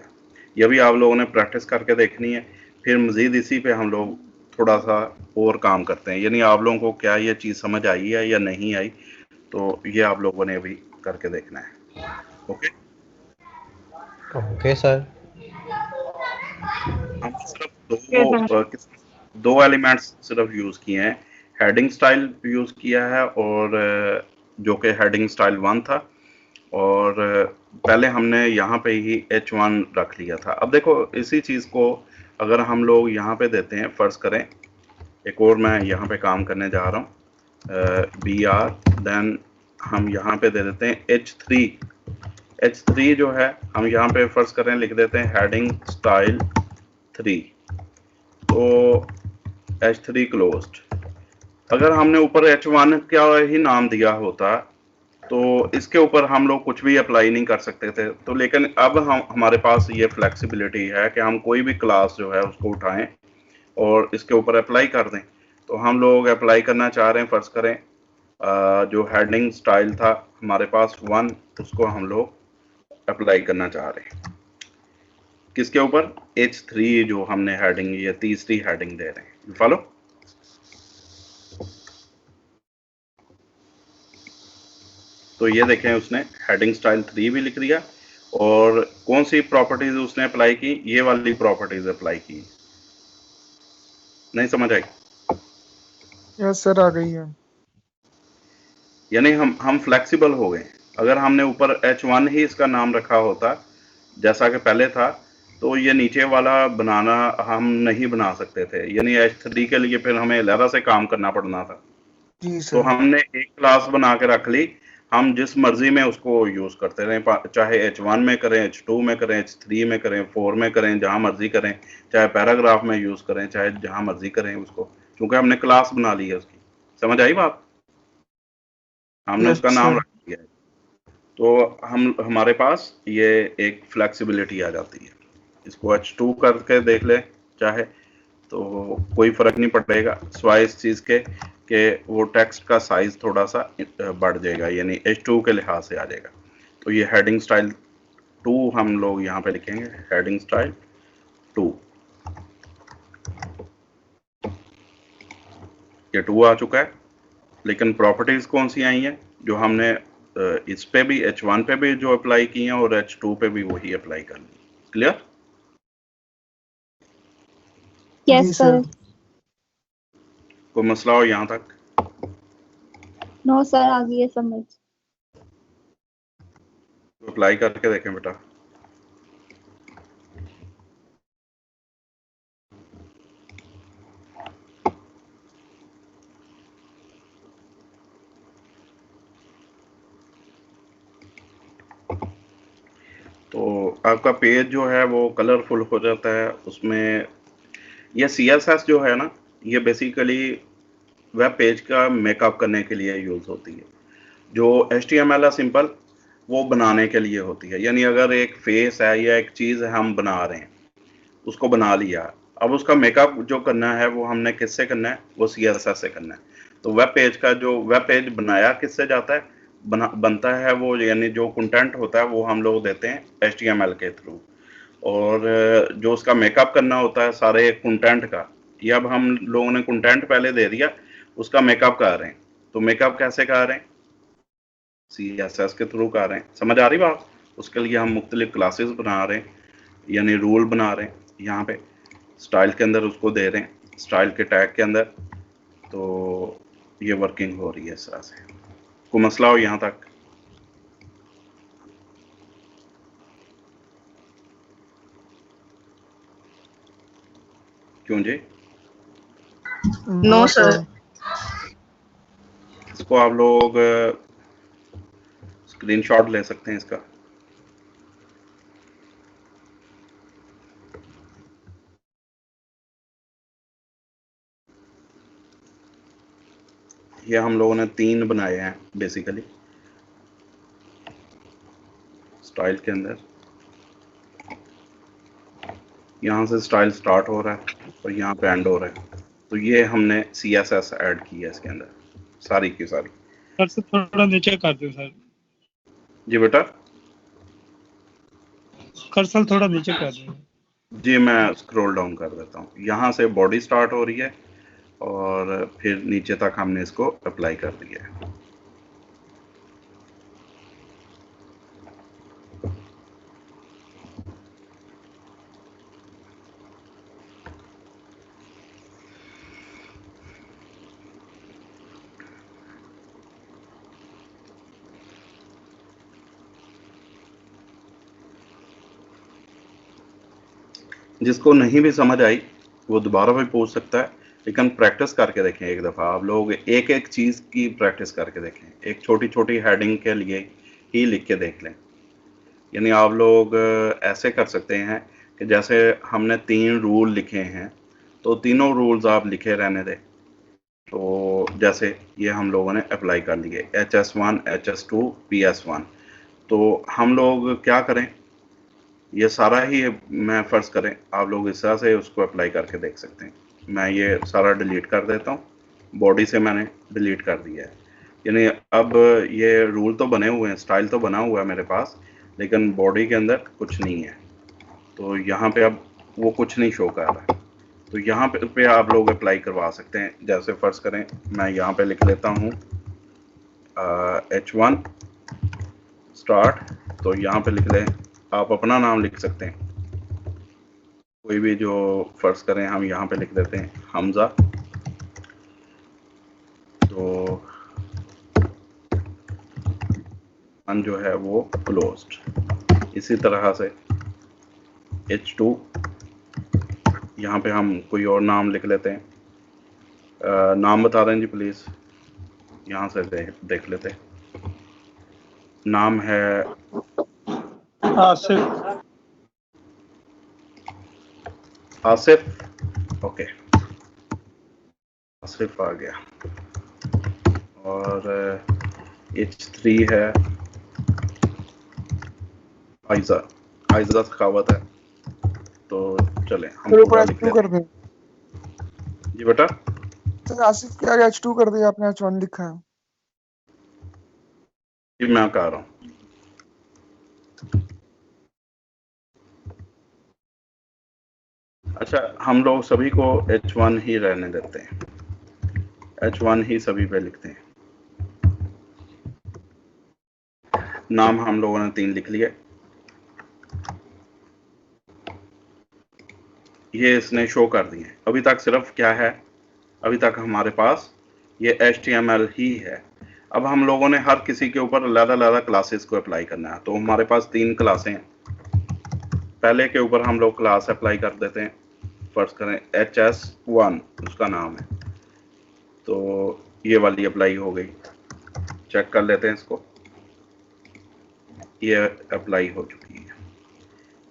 Speaker 1: ये भी आप लोगों ने प्रैक्टिस करके देखनी है। फिर मज़ीद इसी पे हम लोग थोड़ा सा और काम करते हैं, यानी आप लोगों को क्या ये चीज़ समझ आई है या नहीं आई, तो ये आप लोगों ने अभी करके देखना है। Okay
Speaker 2: okay sir.
Speaker 1: हम सिर्फ दो एलिमेंट्स सिर्फ यूज़ किए हैं, हेडिंग स्टाइल यूज़ किया है और जो कि हेडिंग स्टाइल 1 था, और पहले हमने यहाँ पे ही H1 रख लिया था। अब देखो इसी चीज़ को अगर हम लोग यहाँ पे देते हैं, फ़र्ज करें एक और मैं यहाँ पे काम करने जा रहा हूँ BR, देन हम यहाँ पे दे देते हैं H3 जो है हम यहाँ पे फ़र्ज करें लिख देते हैं हेडिंग स्टाइल 3, तो H3 क्लोज्ड। अगर हमने ऊपर H1 का ही नाम दिया होता तो इसके ऊपर हम लोग कुछ भी अप्लाई नहीं कर सकते थे। तो लेकिन अब हमारे पास ये फ्लेक्सिबिलिटी है कि हम कोई भी क्लास जो है उसको उठाएं और इसके ऊपर अप्लाई कर दें। तो हम लोग अप्लाई करना चाह रहे हैं, फर्ज करें जो हेडिंग स्टाइल था हमारे पास 1, उसको हम लोग अप्लाई करना चाह रहे हैं किसके ऊपर, H3 जो हमने हेडिंग, ये तीसरी हेडिंग दे रहे हैं। फॉलो। तो ये देखें उसने हेडिंग स्टाइल 3 भी लिख दिया और कौन सी प्रॉपर्टीज उसने अप्लाई की, ये वाली प्रॉपर्टीज अप्लाई की। नहीं समझ आई?
Speaker 3: यस सर, आ गई है।
Speaker 1: यानी हम फ्लेक्सिबल हो गए। अगर हमने ऊपर H1 ही इसका नाम रखा होता जैसा कि पहले था तो ये नीचे वाला बनाना हम नहीं बना सकते थे, यानी H3 के लिए फिर हमें लेरा से काम करना पड़ना था।
Speaker 3: जी
Speaker 1: तो
Speaker 3: सर।
Speaker 1: हमने एक क्लास बना के रख ली, हम जिस मर्जी में उसको यूज करते रहे, चाहे H1 में करें, H2 में करें, H3 में करें, 4 में करें, जहां मर्जी करें, चाहे पैराग्राफ में यूज करें, चाहे जहां मर्जी करें उसको, क्योंकि हमने क्लास बना ली है उसकी। समझ आई बात? हमने
Speaker 3: यस
Speaker 1: उसका नाम
Speaker 3: सर।
Speaker 1: रख दिया है। तो हमारे पास ये एक फ्लेक्सिबिलिटी आ जाती है। इसको H2 करके देख ले चाहे, तो कोई फर्क नहीं पड़ेगा सिवाय इस चीज के कि वो टेक्स्ट का साइज थोड़ा सा बढ़ जाएगा, यानी H2 के लिहाज से आ जाएगा। तो ये हेडिंग स्टाइल 2 हम लोग यहाँ पे लिखेंगे, हेडिंग स्टाइल 2। ये 2 आ चुका है, लेकिन प्रॉपर्टीज कौन सी आई हैं जो हमने इस पे भी H1 पे भी जो अप्लाई की हैं और H2 पे भी वही अप्लाई कर ली। क्लियर?
Speaker 3: जी
Speaker 4: यस सर।
Speaker 1: कोई मसला हो यहाँ तक?
Speaker 4: नो सर, आ गई है समझ।
Speaker 1: अप्लाई करके देखें बेटा। तो आपका पेज जो है वो कलरफुल हो जाता है। उसमें ये CSS जो है ना, ये बेसिकली वेब पेज का मेकअप करने के लिए यूज होती है। जो HTML है सिंपल, वो बनाने के लिए होती है। यानी अगर एक फेस है या एक चीज है हम बना रहे हैं, उसको बना लिया, अब उसका मेकअप जो करना है वो हमने किससे करना है, वो CSS से करना है। तो वेब पेज का जो वेब पेज बनाया किससे जाता है, बनता है वो, यानी जो कंटेंट होता है वो हम लोग देते हैं HTML के थ्रू, और जो उसका मेकअप करना होता है सारे कंटेंट का, ये अब हम लोगों ने कंटेंट पहले दे दिया, उसका मेकअप कर रहे हैं। तो मेकअप कैसे कर रहे हैं, CSS के थ्रू कर रहे हैं। समझ आ रही बात? उसके लिए हम मुख्तलिफ क्लासेस बना रहे हैं, यानी रूल बना रहे हैं। यहाँ पे स्टाइल के अंदर उसको दे रहे हैं, स्टाइल के टैग के अंदर। तो ये वर्किंग हो रही है इस तरह से। कोई मसला हो यहाँ तक? क्यों जी?
Speaker 6: No sir.
Speaker 1: इसको आप लोग स्क्रीनशॉट ले सकते हैं इसका। ये हम लोगों ने 3 बनाए हैं बेसिकली स्टाइल के अंदर। यहाँ से स्टाइल स्टार्ट हो रहा है और यहाँ पे एंड हो रहा है। तो ये हमने CSS ऐड की है इसके अंदर, सारी की सारी।
Speaker 8: सर से थोड़ा नीचे कर दो सर।
Speaker 1: जी बेटा।
Speaker 8: कर्सर थोड़ा नीचे कर दो।
Speaker 1: जी मैं स्क्रॉल डाउन कर देता हूँ। यहाँ से बॉडी स्टार्ट हो रही है और फिर नीचे तक हमने इसको अप्लाई कर दिया है। जिसको नहीं भी समझ आई वो दोबारा भी पूछ सकता है, लेकिन प्रैक्टिस करके देखें एक दफ़ा। आप लोग एक एक चीज़ की प्रैक्टिस करके देखें, एक छोटी छोटी हेडिंग के लिए ही लिख के देख लें। यानी आप लोग ऐसे कर सकते हैं कि जैसे हमने 3 रूल लिखे हैं, तो तीनों रूल्स आप लिखे रहने दें। तो जैसे ये हम लोगों ने अप्लाई कर लिए HS1 HS2 PS1। तो हम लोग क्या करें, ये सारा ही मैं फ़र्ज़ करें आप लोग इस तरह से उसको अप्लाई करके देख सकते हैं। मैं ये सारा डिलीट कर देता हूँ, बॉडी से मैंने डिलीट कर दिया है। यानी अब ये रूल तो बने हुए हैं, स्टाइल तो बना हुआ है मेरे पास, लेकिन बॉडी के अंदर कुछ नहीं है। तो यहाँ पे अब वो कुछ नहीं शो कर रहा है। तो यहाँ पे आप लोग अप्लाई करवा सकते हैं। जैसे फ़र्ज़ करें मैं यहाँ पे लिख लेता हूँ H1 स्टार्ट। तो यहाँ पे लिख लें, आप अपना नाम लिख सकते हैं कोई भी, जो फ़र्ज़ करें हम यहाँ पे लिख देते हैं हमज़ा। तो जो है वो क्लोज्ड। इसी तरह से H2 यहाँ पे हम कोई और नाम लिख लेते हैं। नाम बता दें जी प्लीज़, यहाँ से देख लेते हैं। नाम है
Speaker 8: आसिफ।
Speaker 1: आसिफ। ओके, आसिफ आ गया। और H3 है आयजा। आयजा सखावत है। तो चलें हम
Speaker 3: फिर ऊपर
Speaker 1: पूरा लिख
Speaker 3: H2
Speaker 1: लेते
Speaker 3: कर दे।
Speaker 1: हैं जी बेटा।
Speaker 3: सर आसिफ के आगे H2 कर दिया आपने, H1 लिखा है।
Speaker 1: जी मैं कह रहा हूँ। अच्छा, हम लोग सभी को H1 ही रहने देते हैं, H1 ही सभी पे लिखते हैं। नाम हम लोगों ने 3 लिख लिए। ये इसने शो कर दिए। अभी तक सिर्फ क्या है, अभी तक हमारे पास ये HTML ही है। अब हम लोगों ने हर किसी के ऊपर अलग-अलग क्लासेस को अप्लाई करना है। तो हमारे पास 3 क्लासें हैं। पहले के ऊपर हम लोग क्लास अप्लाई कर देते हैं। फर्ज करें HS1 उसका नाम है, तो ये वाली अप्लाई हो गई। चेक कर लेते हैं इसको, ये अप्लाई हो चुकी है।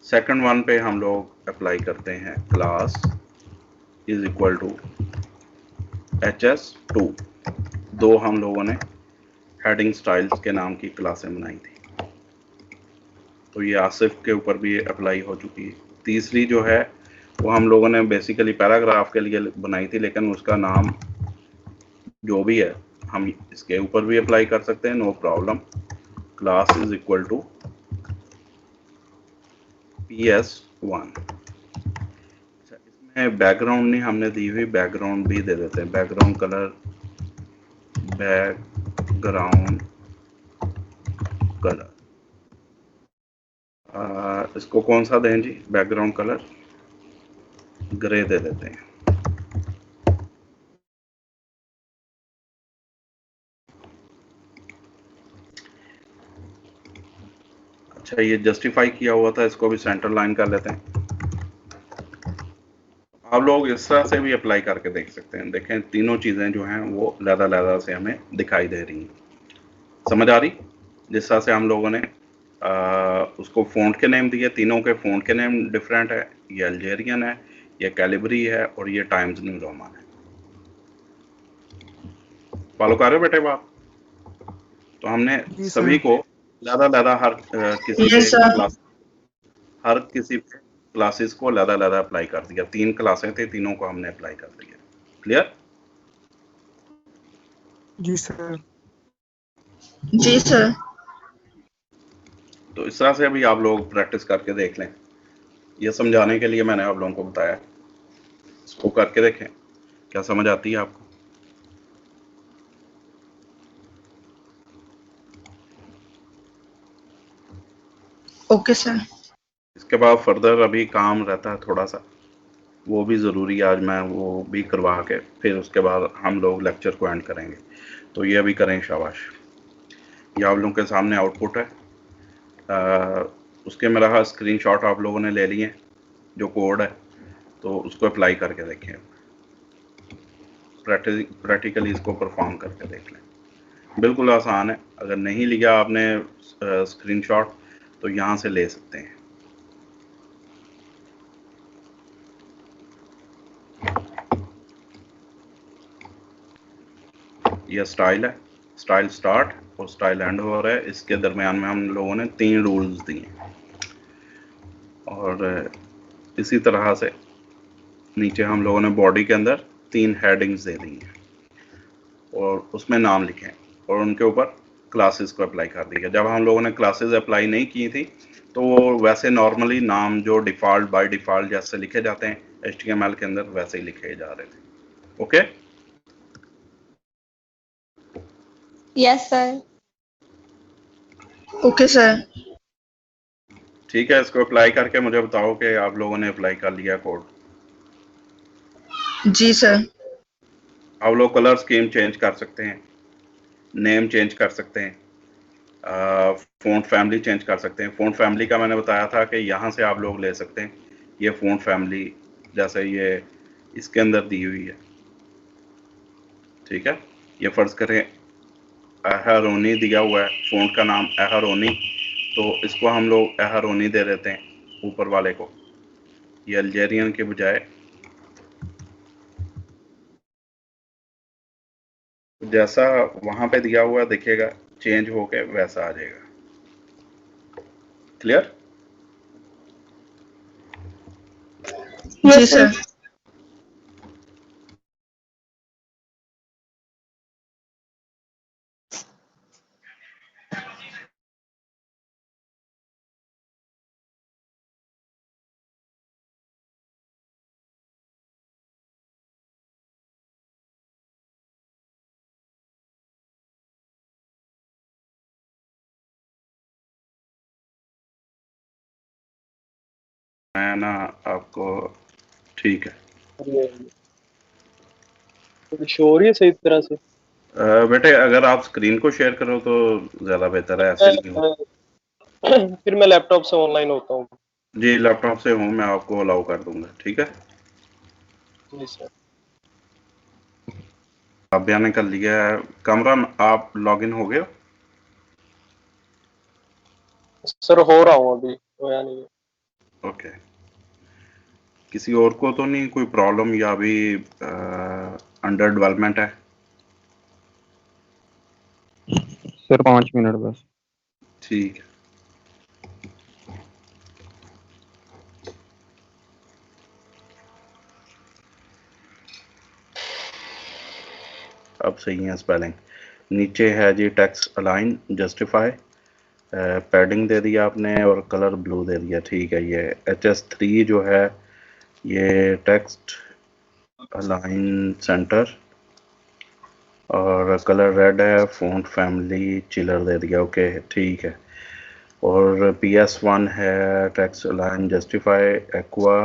Speaker 1: सेकंड वन पे हम लोग अप्लाई करते हैं class is equal to HS2। 2 हम लोगों ने हेडिंग स्टाइल्स के नाम की क्लासें बनाई थी, तो ये आसिफ के ऊपर भी अप्लाई हो चुकी है। तीसरी जो है वो हम लोगों ने बेसिकली पैराग्राफ के लिए बनाई थी, लेकिन उसका नाम जो भी है हम इसके ऊपर भी अप्लाई कर सकते हैं, no problem. Class is equal to PS1। अच्छा, इसमें बैकग्राउंड नहीं हमने दी हुई, बैकग्राउंड भी दे देते हैं। बैकग्राउंड कलर, बैकग्राउंड कलर इसको कौन सा दें जी? बैकग्राउंड कलर ग्रे दे देते हैं। अच्छा, ये जस्टिफाई किया हुआ था, इसको भी सेंटर लाइन कर लेते हैं। आप लोग इस तरह से भी अप्लाई करके देख सकते हैं। देखें तीनों चीज़ें जो हैं वो अलग-अलग से हमें दिखाई दे रही हैं। समझ आ रही? जिस तरह से हम लोगों ने उसको फ़ॉन्ट के नेम दिए, तीनों के फ़ॉन्ट के नेम डिफरेंट है। ये अल्जेरियन है, ये कैलिबरी है और ये टाइम्स न्यू रोमन है। फॉलो कर रहे हो बेटे बात? तो हमने
Speaker 3: जी
Speaker 1: सभी
Speaker 3: सर।
Speaker 1: को अलग-अलग हर किसी
Speaker 6: Yes,
Speaker 1: पे
Speaker 6: sir.
Speaker 1: क्लास, हर किसी पे क्लासेस को अलग-अलग अप्लाई कर दिया। 3 क्लासें थी, तीनों को हमने अप्लाई कर दिया। क्लियर?
Speaker 3: जी सर।
Speaker 6: जी सर।
Speaker 1: तो इस तरह से अभी आप लोग प्रैक्टिस करके देख लें। ये समझाने के लिए मैंने आप लोगों को बताया। इसको करके देखें, क्या समझ आती है आपको?
Speaker 6: Okay sir.
Speaker 1: इसके बाद फर्दर अभी काम रहता है थोड़ा सा, वो भी ज़रूरी है। आज मैं वो भी करवा के फिर उसके बाद हम लोग लेक्चर को एंड करेंगे। तो ये अभी करें, शाबाश। ये आप लोगों के सामने आउटपुट है। उसके मेरा स्क्रीनशॉट आप लोगों ने ले लिए, जो कोड है, तो उसको अप्लाई करके देखें। प्रैक्टिकली इसको परफॉर्म करके देख लें। बिल्कुल आसान है। अगर नहीं लिया आपने स्क्रीनशॉट तो यहाँ से ले सकते हैं। ये स्टाइल है, स्टाइल स्टार्ट और स्टाइल एंड हो रहा है, इसके दरमियान में हम लोगों ने 3 रूल्स दिए और इसी तरह से नीचे हम लोगों ने बॉडी के अंदर 3 हेडिंग्स दे दी हैं और उसमें नाम लिखे और उनके ऊपर क्लासेस को अप्लाई कर दिया। जब हम लोगों ने क्लासेस अप्लाई नहीं की थी तो वो वैसे नॉर्मली नाम जो डिफ़ॉल्ट बाय डिफ़ॉल्ट जैसे लिखे जाते हैं HTML के अंदर वैसे ही लिखे जा रहे थे। Okay,
Speaker 4: yes sir.
Speaker 6: Okay sir.
Speaker 1: ठीक है, इसको अप्लाई करके मुझे बताओ कि आप लोगों ने अप्लाई कर लिया कोड।
Speaker 6: जी सर।
Speaker 1: आप लोग कलर स्कीम चेंज कर सकते हैं, नेम चेंज कर सकते हैं, फ़ॉन्ट फैमिली चेंज कर सकते हैं। फ़ॉन्ट फैमिली का मैंने बताया था कि यहाँ से आप लोग ले सकते हैं। ये फ़ॉन्ट फैमिली जैसे ये इसके अंदर दी हुई है, ठीक है। ये फ़र्ज़ करें एहरोनी दिया हुआ है, फ़ॉन्ट का नाम एहरोनी, तो इसको हम लोग एहरोनी दे देते हैं ऊपर वाले को। ये अल्जेरियन के बजाय जैसा वहाँ पे दिया हुआ दिखेगा चेंज होके वैसा आ जाएगा। क्लियर?
Speaker 6: जी सर।
Speaker 1: मैं ना आपको, ठीक है,
Speaker 9: शो हो रही है सही तरह से?
Speaker 1: बेटे अगर आप स्क्रीन को शेयर करो तो ज़्यादा बेहतर है, ऐसे नहीं हो।
Speaker 9: फिर मैं लैपटॉप से ऑनलाइन होता हूँ।
Speaker 1: जी लैपटॉप से हूँ, मैं आपको अलाउ कर दूंगा, ठीक है।
Speaker 9: जी सर।
Speaker 1: अभिया ने कर लिया है। कमरान आप लॉगिन हो गए हो?
Speaker 9: सर हो रहा हूँ अभी, होया नहीं है।
Speaker 1: ओके, किसी और को तो नहीं कोई प्रॉब्लम या अभी अंडर डेवलपमेंट है?
Speaker 5: सर 5 मिनट बस।
Speaker 1: ठीक है, अब सही है स्पेलिंग। नीचे है जी टेक्स्ट अलाइन जस्टिफाई, पैडिंग दे दिया आपने और कलर ब्लू दे दिया, ठीक है। ये HS3 जो है ये टेक्स्ट अलाइन सेंटर और कलर रेड है, फ़ॉन्ट फैमिली चिलर दे दिया, ओके ठीक है। और PS1 है text align justify aqua,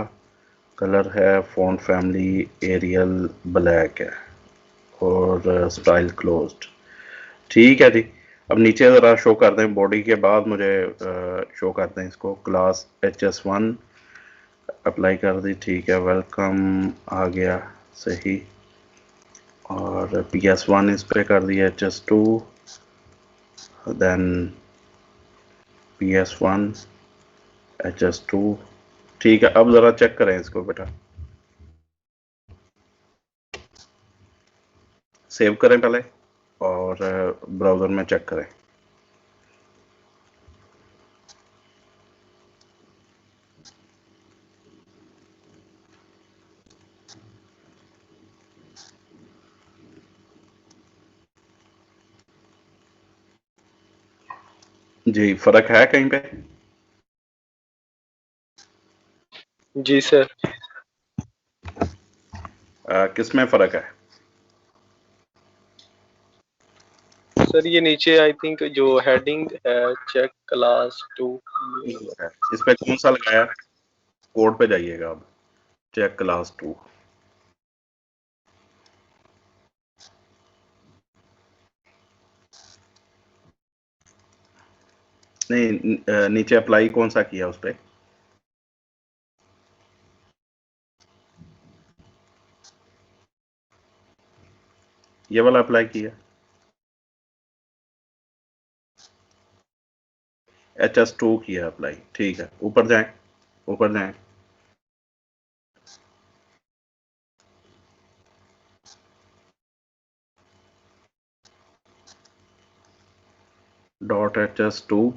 Speaker 1: colour है फ़ॉन्ट फैमिली एरियल ब्लैक है और स्टाइल क्लोज्ड, ठीक है जी। अब नीचे ज़रा शो कर दें, बॉडी के बाद मुझे शो कर दें इसको। क्लास HS1 अप्लाई कर दी, ठीक है। वेलकम आ गया सही और PS1 इस पे कर दिया, HS2 देन PS1 HS2, ठीक है। अब ज़रा चेक करें इसको बेटा, सेव करें पहले और ब्राउज़र में चेक करें। जी फ़र्क है कहीं पे?
Speaker 9: जी सर।
Speaker 1: किस में फ़र्क है?
Speaker 9: सर ये नीचे आई थिंक जो हेडिंग है चेक क्लास 2,
Speaker 1: इस पे कौन सा लगाया? कोड पे जाइएगा अब, चेक क्लास 2। नहीं नीचे अप्लाई कौन सा किया उस पे? ये वाला अप्लाई किया, HS2 किया अप्लाई, ठीक है। ऊपर जाएं, ऊपर जाएं, डॉट HS2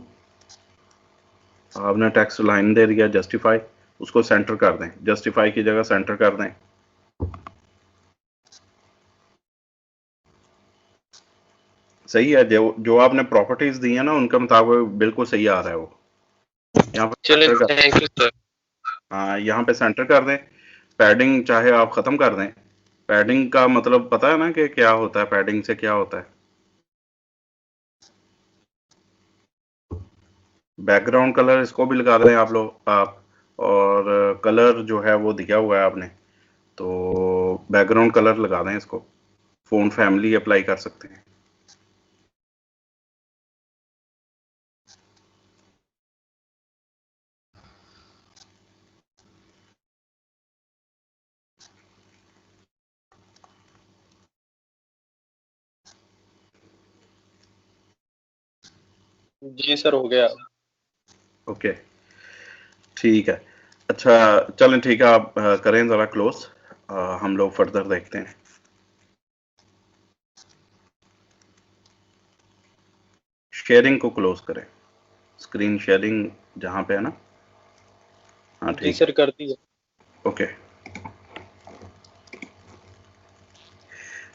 Speaker 1: आपने टेक्स्ट लाइन दे दिया जस्टिफाई, उसको सेंटर कर दें, जस्टिफाई की जगह सेंटर कर दें। सही है, जो आपने प्रॉपर्टीज दी है ना उनके मुताबिक बिल्कुल सही आ रहा है वो। यहाँ पे
Speaker 9: चलिए
Speaker 1: center कर-
Speaker 9: थैंक यू सर।
Speaker 1: हाँ, यहाँ पे सेंटर कर दें। पैडिंग चाहे आप खत्म कर दें। पैडिंग का मतलब पता है ना कि क्या होता है, पैडिंग से क्या होता है। बैकग्राउंड कलर इसको भी लगा दें आप लोग आप, और कलर जो है वो दिया हुआ है आपने, तो बैकग्राउंड कलर लगा दें इसको। फोन फैमिली अप्लाई कर सकते हैं।
Speaker 9: जी सर हो गया।
Speaker 1: ओके, ठीक है। अच्छा चलें, ठीक है, आप करें ज़रा क्लोज, हम लोग फर्दर देखते हैं। शेयरिंग को क्लोज करें, स्क्रीन शेयरिंग जहाँ पे है ना। हाँ
Speaker 9: जी
Speaker 1: ठीक,
Speaker 9: सर कर दिया।
Speaker 1: ओके।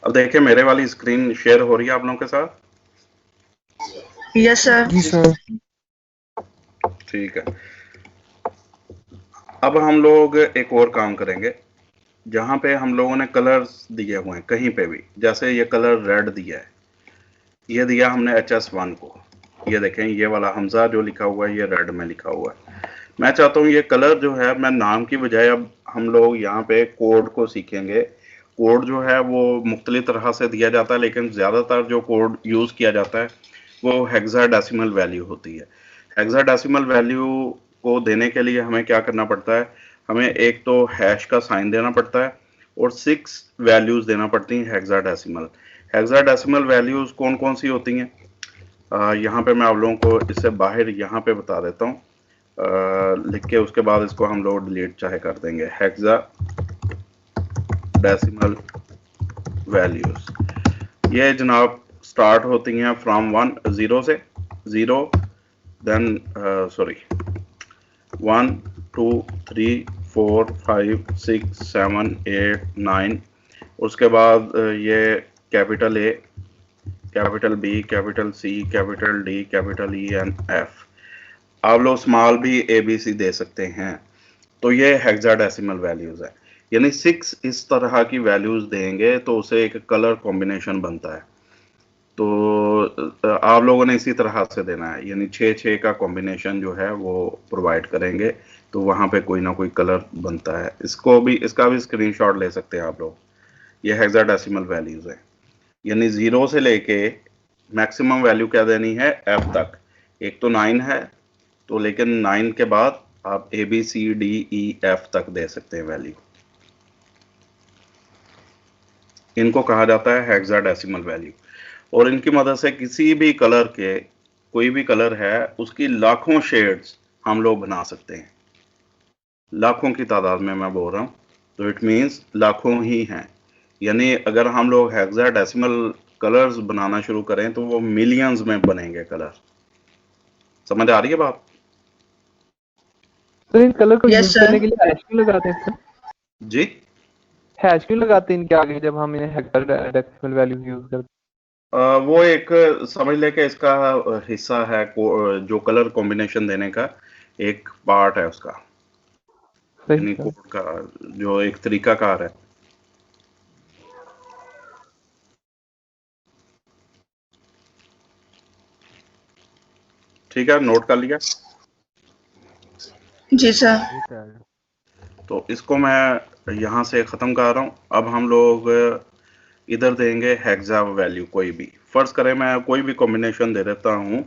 Speaker 1: अब देखिए मेरे वाली स्क्रीन शेयर हो रही है आप लोगों के साथ।
Speaker 6: Yes sir.
Speaker 3: जी सर।
Speaker 1: ठीक है, अब हम लोग एक और काम करेंगे, जहाँ पे हम लोगों ने कलर्स दिए हुए हैं कहीं पे भी, जैसे ये कलर रेड दिया है, ये दिया हमने HS1 को, ये देखें ये वाला हमजा जो लिखा हुआ है ये रेड में लिखा हुआ है। मैं चाहता हूँ ये कलर जो है, मैं नाम की बजाय अब हम लोग यहाँ पे कोड को सीखेंगे। कोड जो है वो मुख्तलिफ तरह से दिया जाता है, लेकिन ज़्यादातर जो कोड यूज़ किया जाता है वो हेक्साडेसिमल वैल्यू होती है। हेक्साडेसिमल वैल्यू को देने के लिए हमें क्या करना पड़ता है, हमें एक तो हैश का साइन देना पड़ता है और 6 वैल्यूज़ देना पड़ती हैं हेक्साडेसिमल। हेक्साडेसिमल वैल्यूज़ कौन कौन सी होती हैं, यहाँ पे मैं आप लोगों को इससे बाहर यहाँ पे बता देता हूँ, लिख के उसके बाद इसको हम लोग डिलीट चाहे कर देंगे। हेक्साडेसिमल वैल्यूज़ ये जनाब स्टार्ट होती हैं फ्रॉम 0 से 0, देन सॉरी 1 2 3 4 5 6 7 8 9, उसके बाद ये capital A, capital B, capital C, capital D, capital E and F। आप लोग स्मॉल भी ABC दे सकते हैं। तो ये हेक्साडेसिमल वैल्यूज है, यानी 6 इस तरह की वैल्यूज देंगे तो उसे एक कलर कॉम्बिनेशन बनता है। तो आप लोगों ने इसी तरह से देना है, यानी 6 का कॉम्बिनेशन जो है वो प्रोवाइड करेंगे, तो वहाँ पे कोई ना कोई कलर बनता है। इसको भी, इसका भी स्क्रीनशॉट ले सकते हैं आप लोग। ये हेक्साडेसिमल वैल्यूज है, यानी 0 से लेके मैक्सिमम वैल्यू क्या देनी है F तक। एक तो 9 है, तो लेकिन 9 के बाद आप ABCDEF तक दे सकते हैं वैल्यू। इनको कहा जाता है हेक्साडेसिमल वैल्यू, और इनकी मदद से किसी भी कलर के, कोई भी कलर है उसकी लाखों शेड्स हम लोग बना सकते हैं। लाखों की तादाद में मैं बोल रहा हूँ, तो इट मीन्स लाखों ही हैं। यानी अगर हम लोग हेक्साडेसिमल कलर्स बनाना शुरू करें तो वो मिलियंस में बनेंगे कलर। समझ आ रही है बात?
Speaker 5: तो इन कलर को
Speaker 6: Yes,
Speaker 5: यूज
Speaker 6: sir.
Speaker 5: करने के लिए हैश क्यों लगाते हैं?
Speaker 1: जी,
Speaker 5: हैश क्यों लगाते हैं इनके आगे जब हम इन्हें हेक्साडेसिमल वैल्यू यूज करते
Speaker 1: वो एक समझ ले कि इसका हिस्सा है, जो कलर कॉम्बिनेशन देने का एक पार्ट है उसका,
Speaker 5: हैं?
Speaker 1: यानी
Speaker 5: सही
Speaker 1: कोड का जो एक तरीकाकार है। ठीक है, नोट कर लिया।
Speaker 6: जी सर।
Speaker 5: सर।
Speaker 1: तो इसको मैं यहाँ से ख़त्म कर रहा हूँ। अब हम लोग इधर देंगे हेक्सा वैल्यू कोई भी। फर्ज करें मैं कोई भी कॉम्बिनेशन दे देता हूँ,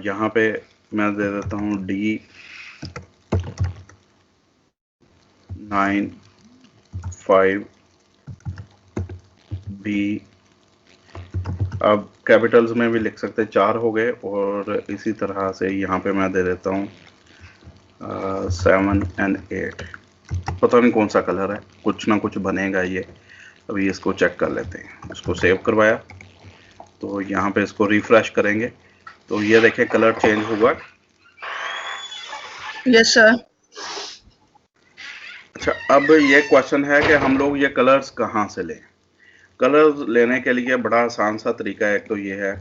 Speaker 1: यहाँ पे मैं दे देता हूँ D 9 5 B। अब कैपिटल्स में भी लिख सकते हैं, 4 हो गए, और इसी तरह से यहाँ पे मैं दे देता हूँ 7 and 8। पता नहीं कौन सा कलर है, कुछ ना कुछ बनेगा ये। अभी इसको चेक कर लेते हैं। इसको सेव करवाया, तो यहाँ पे इसको रिफ्रेश करेंगे तो ये देखें कलर चेंज हुआ।
Speaker 6: Yes sir.
Speaker 1: अच्छा, अब ये क्वेश्चन है कि हम लोग ये कलर्स कहाँ से लें। कलर्स लेने के लिए बड़ा आसान सा तरीका है। एक तो ये है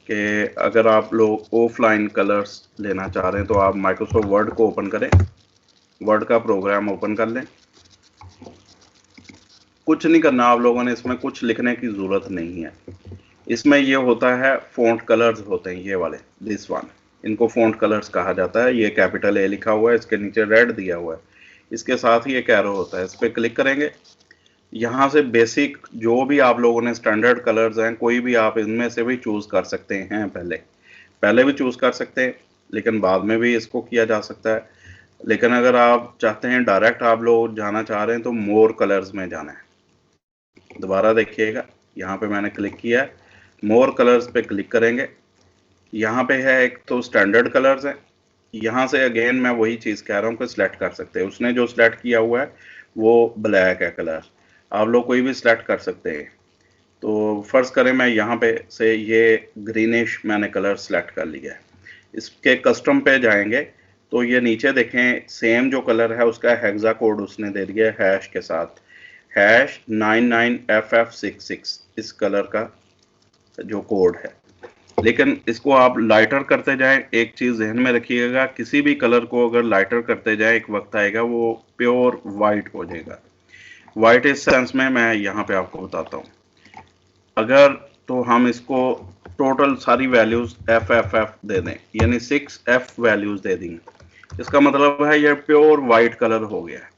Speaker 1: कि अगर आप लोग ऑफलाइन कलर्स लेना चाह रहे हैं तो आप माइक्रोसॉफ्ट वर्ड को ओपन करें, वर्ड का प्रोग्राम ओपन कर लें। कुछ नहीं करना आप लोगों ने, इसमें कुछ लिखने की ज़रूरत नहीं है। इसमें ये होता है फ़ॉन्ट कलर्स होते हैं ये वाले, दिस वन, इनको फ़ॉन्ट कलर्स कहा जाता है। ये कैपिटल ए लिखा हुआ है, इसके नीचे रेड दिया हुआ है, इसके साथ ही एक एरो होता है। इस पर क्लिक करेंगे, यहाँ से बेसिक जो भी आप लोगों ने स्टैंडर्ड कलर्स हैं, कोई भी आप इनमें से भी चूज़ कर सकते हैं। पहले भी चूज़ कर सकते हैं, लेकिन बाद में भी इसको किया जा सकता है। लेकिन अगर आप चाहते हैं डायरेक्ट आप लोग जाना चाह रहे हैं तो मोर कलर्स में जाना है। दोबारा देखिएगा, यहाँ पे मैंने क्लिक किया है, मोर कलर्स पे क्लिक करेंगे। यहाँ पे है एक तो स्टैंडर्ड कलर्स है, यहाँ से अगेन मैं वही चीज़ कह रहा हूँ कि सिलेक्ट कर सकते हैं। उसने जो सिलेक्ट किया हुआ है वो ब्लैक है कलर, आप लोग कोई भी सिलेक्ट कर सकते हैं। तो फर्ज करें मैं यहाँ पे से ये ग्रीनिश मैंने कलर सिलेक्ट कर लिया है। इसके कस्टम पे जाएंगे तो ये नीचे देखें सेम जो कलर है उसका हेक्सा कोड उसने दे दिया है हैश के साथ, हैश 99FF66 इस कलर का जो कोड है। लेकिन इसको आप लाइटर करते जाएं। एक चीज़ ध्यान में रखिएगा, किसी भी कलर को अगर लाइटर करते जाएं एक वक्त आएगा वो प्योर वाइट हो जाएगा। वाइट इस सेंस में मैं यहाँ पे आपको बताता हूँ। अगर तो हम इसको टोटल सारी वैल्यूज FFF दे दें, यानी 6F वैल्यूज दे देंगे, इसका मतलब है ये प्योर वाइट कलर हो गया है।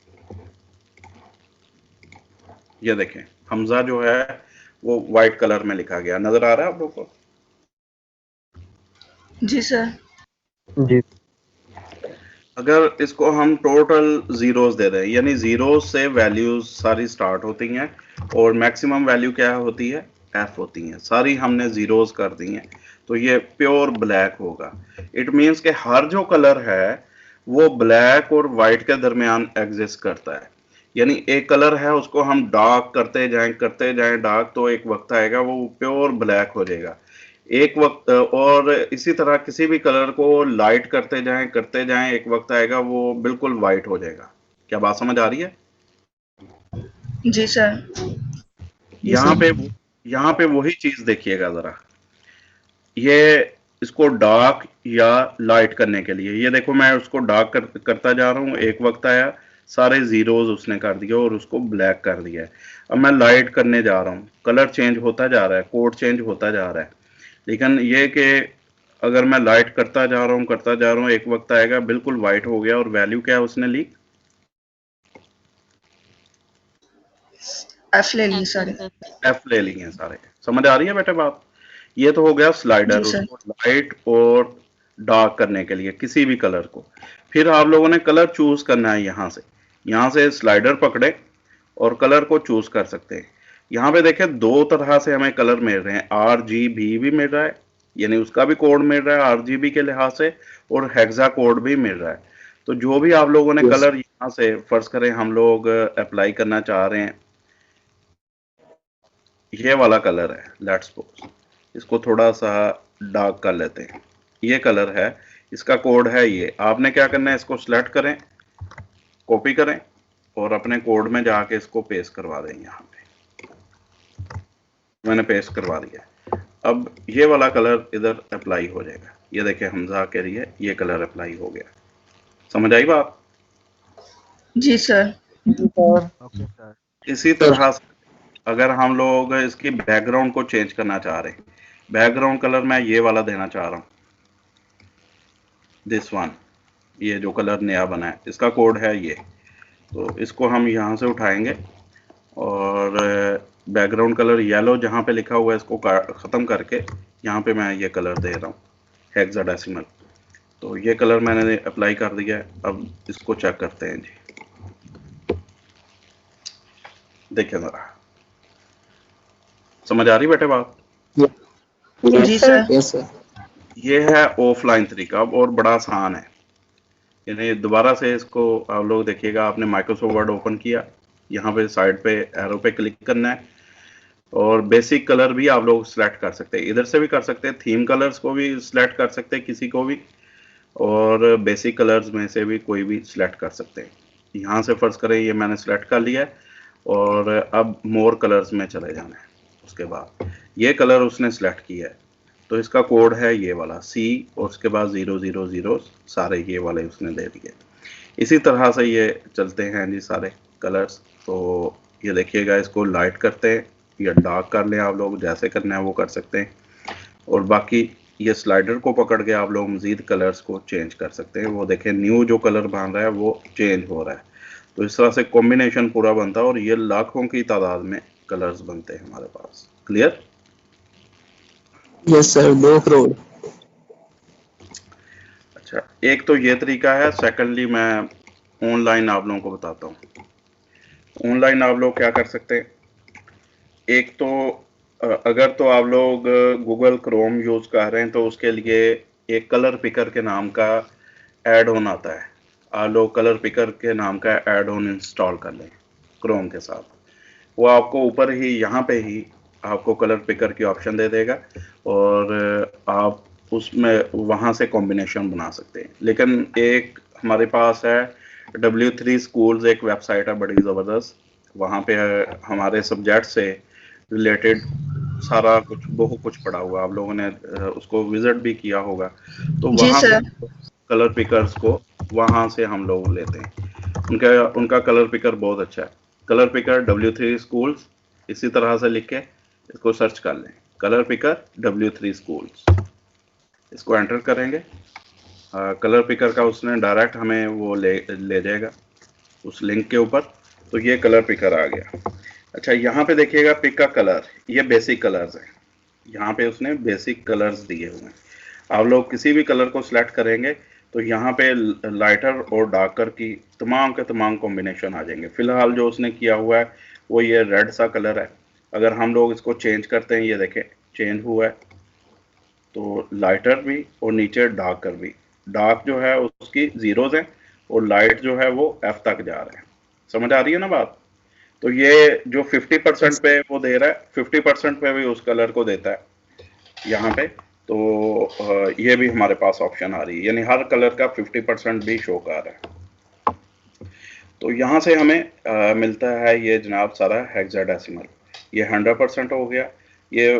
Speaker 1: ये देखें हमजा जो है वो वाइट कलर में लिखा गया, नजर आ रहा है आप लोगों को?
Speaker 6: जी सर।
Speaker 5: जी।
Speaker 1: अगर इसको हम टोटल जीरोस दे दें, यानी जीरोस से वैल्यूज सारी स्टार्ट होती हैं और मैक्सिमम वैल्यू क्या होती है, F होती हैं, सारी हमने जीरोस कर दी हैं, तो ये प्योर ब्लैक होगा। इट मीन्स कि हर जो कलर है वो ब्लैक और वाइट के दरमियान एग्जिस्ट करता है। यानी एक कलर है उसको हम डार्क करते जाएं डार्क, तो एक वक्त आएगा वो प्योर ब्लैक हो जाएगा एक वक्त। और इसी तरह किसी भी कलर को लाइट करते जाएं एक वक्त आएगा वो बिल्कुल वाइट हो जाएगा। क्या बात समझ आ रही है?
Speaker 6: जी सर।
Speaker 1: यहाँ पे वही चीज देखिएगा जरा, ये इसको डार्क या लाइट करने के लिए, ये देखो मैं उसको डार्क करता जा रहा हूँ, एक वक्त आया सारे जीरोज उसने कर दिए और उसको ब्लैक कर दिया है। अब मैं लाइट करने जा रहा हूँ, कलर चेंज होता जा रहा है, कोड चेंज होता जा रहा है। लेकिन ये कि अगर मैं लाइट करता जा रहा हूँ एक वक्त आएगा बिल्कुल वाइट हो गया। और वैल्यू क्या है उसने ली,
Speaker 6: F ले लिए सारे।
Speaker 1: F ले लिए हैं सारे। समझ आ रही है बेटे बात? ये तो हो गया स्लाइडर, उसको लाइट और डार्क करने के लिए किसी भी कलर को। फिर आप लोगों ने कलर चूज करना है, यहाँ से स्लाइडर पकड़े और कलर को चूज कर सकते हैं। यहाँ पे देखें दो तरह से हमें कलर मिल रहे हैं, RGB भी मिल रहा है, यानी उसका भी कोड मिल रहा है RGB के लिहाज से, और हेक्सा कोड भी मिल रहा है। तो जो भी आप लोगों ने कलर यहाँ से फर्ज करें हम लोग अप्लाई करना चाह रहे हैं, ये वाला कलर है, लेट्स सपोज इसको थोड़ा सा डार्क कर लेते हैं, ये कलर है, इसका कोड है ये। आपने क्या करना है, इसको सिलेक्ट करें, कॉपी करें और अपने कोड में जाके इसको पेस्ट करवा दें। यहाँ पे मैंने पेस्ट करवा दिया। अब ये वाला कलर इधर अप्लाई हो जाएगा। ये देखिए हमजा के लिए ये कलर अप्लाई हो गया। समझ आई बात?
Speaker 6: जी सर।
Speaker 5: Okay sir.
Speaker 1: इसी तरह से अगर हम लोग इसकी बैकग्राउंड को चेंज करना चाह रहे हैं, बैकग्राउंड कलर मैं ये वाला देना चाह रहा हूँ, दिस वन, ये जो कलर नया बना है इसका कोड है ये। तो इसको हम यहाँ से उठाएंगे और बैकग्राउंड कलर येलो जहाँ पे लिखा हुआ है इसको ख़त्म करके यहाँ पे मैं ये कलर दे रहा हूँ हेक्साडेसिमल। तो ये कलर मैंने अप्लाई कर दिया है। अब इसको चेक करते हैं जी, देखिए ज़रा, समझ आ रही बेटे बात?
Speaker 6: जी सर।
Speaker 7: Yes sir.
Speaker 1: ये है ऑफलाइन तरीका, अब और बड़ा आसान है। यानी दोबारा से इसको आप लोग देखिएगा, आपने माइक्रोसॉफ्ट वर्ड ओपन किया, यहाँ पे साइड पे एरो पे क्लिक करना है और बेसिक कलर भी आप लोग सिलेक्ट कर सकते हैं, इधर से भी कर सकते हैं, थीम कलर्स को भी सिलेक्ट कर सकते हैं किसी को भी, और बेसिक कलर्स में से भी कोई भी सिलेक्ट कर सकते हैं। यहाँ से फर्ज करें ये मैंने सिलेक्ट कर लिया है और अब मोर कलर्स में चले जाना है। उसके बाद ये कलर उसने सिलेक्ट किया है तो इसका कोड है ये वाला C और उसके बाद 000 सारे ये वाले उसने दे दिए। इसी तरह से ये चलते हैं जी सारे कलर्स। तो ये देखिएगा, इसको लाइट करते हैं या डार्क कर लें, आप लोग जैसे करना है वो कर सकते हैं। और बाकी ये स्लाइडर को पकड़ के आप लोग मज़ीद कलर्स को चेंज कर सकते हैं। वो देखें न्यू जो कलर बन रहा है वो चेंज हो रहा है। तो इस तरह से कॉम्बिनेशन पूरा बनता है और ये लाखों की तादाद में कलर्स बनते हैं हमारे पास। क्लियर?
Speaker 7: Yes sir, 2 crore.
Speaker 1: अच्छा, एक तो ये तरीका है। सेकेंडली मैं ऑनलाइन आप लोगों को बताता हूँ। ऑनलाइन आप लोग क्या कर सकते हैं, एक तो अगर तो आप लोग गूगल क्रोम यूज़ कर रहे हैं तो उसके लिए एक कलर पिकर के नाम का ऐड ऑन आता है। आप लोग कलर पिकर के नाम का ऐड ऑन इंस्टॉल कर लें क्रोम के साथ। वो आपको ऊपर ही यहाँ पे ही आपको कलर पिकर की ऑप्शन दे देगा और आप उसमें वहाँ से कॉम्बिनेशन बना सकते हैं। लेकिन एक हमारे पास है W3 स्कूल्स, एक वेबसाइट है बड़ी ज़बरदस्त, वहाँ पे हमारे सब्जेक्ट से रिलेटेड सारा कुछ बहुत कुछ पड़ा हुआ, आप लोगों ने उसको विजिट भी किया होगा। तो
Speaker 6: जी
Speaker 1: वहाँ
Speaker 6: सर।
Speaker 1: कलर पिकर्स को वहाँ से हम लोग लेते हैं। उनका कलर पिकर बहुत अच्छा है। कलर पिकर W3 स्कूल्स इसी तरह से लिख के इसको सर्च कर लें, कलर पिकर W3 स्कूल्स, इसको एंटर करेंगे। कलर पिकर का उसने डायरेक्ट हमें वो ले जाएगा उस लिंक के ऊपर। तो ये कलर पिकर आ गया। अच्छा, यहाँ पे देखिएगा पिक का कलर, ये बेसिक कलर्स हैं। यहाँ पे उसने बेसिक कलर्स दिए हुए हैं। आप लोग किसी भी कलर को सिलेक्ट करेंगे तो यहाँ पे लाइटर और डार्कर की तमाम के तमाम कॉम्बिनेशन आ जाएंगे। फिलहाल जो उसने किया हुआ है वो ये रेड सा कलर है। अगर हम लोग इसको चेंज करते हैं, ये देखें चेंज हुआ है, तो लाइटर भी और नीचे डार्कर भी। डार्क जो है उसकी जीरोज हैं और लाइट जो है वो F तक जा रहे हैं। समझ आ रही है ना बात? तो ये जो 50% पे वो दे रहा है, 50% पे भी उस कलर को देता है यहाँ पे। तो ये भी हमारे पास ऑप्शन आ रही है, यानी हर कलर का 50% भी शो कर रहा है। तो यहाँ से हमें मिलता है ये जनाब सारा हेक्साडेसिमल। ये 100% हो गया। ये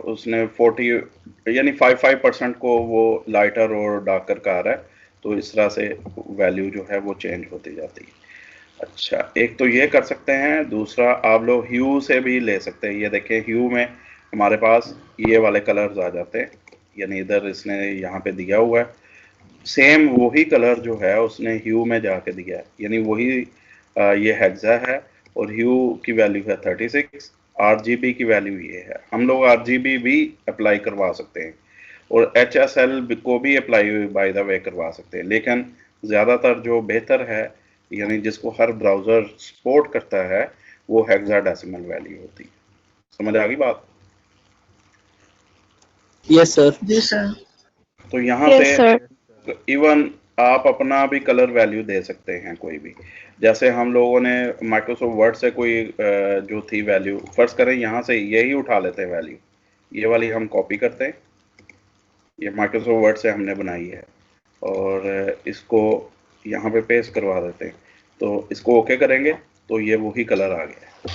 Speaker 1: उसने 40 यानी 5% को वो लाइटर और डार्कर का आ रहा है। तो इस तरह से वैल्यू जो है वो चेंज होती जाती है। अच्छा, एक तो ये कर सकते हैं। दूसरा आप लोग ह्यू से भी ले सकते हैं। ये देखें ह्यू में हमारे पास ये वाले कलर्स आ जाते हैं, यानी इधर इसने यहाँ पे दिया हुआ है सेम वही कलर जो है उसने ह्यू में जाके दिया है, यानी वही ये हेक्सा है और ह्यू की वैल्यू है 36, RGB की वैल्यू ये है। हम लोग RGB भी अप्लाई करवा सकते हैं और HSL को भी अप्लाई बाय द वे करवा सकते हैं, लेकिन ज़्यादातर जो बेहतर है यानी जिसको हर ब्राउज़र सपोर्ट करता है वो हेक्साडेसिमल वैल्यू होती है। समझ आ गई बात?
Speaker 7: Yes sir.
Speaker 6: जी सर।
Speaker 1: तो यहाँ से इवन आप अपना भी कलर वैल्यू दे सकते हैं कोई भी। जैसे हम लोगों ने माइक्रोसॉफ्ट वर्ड से कोई जो थी वैल्यू, फर्ज करें यहाँ से यही उठा लेते हैं वैल्यू, ये वाली हम कॉपी करते हैं, ये माइक्रोसॉफ्ट वर्ड से हमने बनाई है और इसको यहाँ पे पेस्ट करवा देते हैं। तो इसको ओके करेंगे तो ये वही कलर आ गया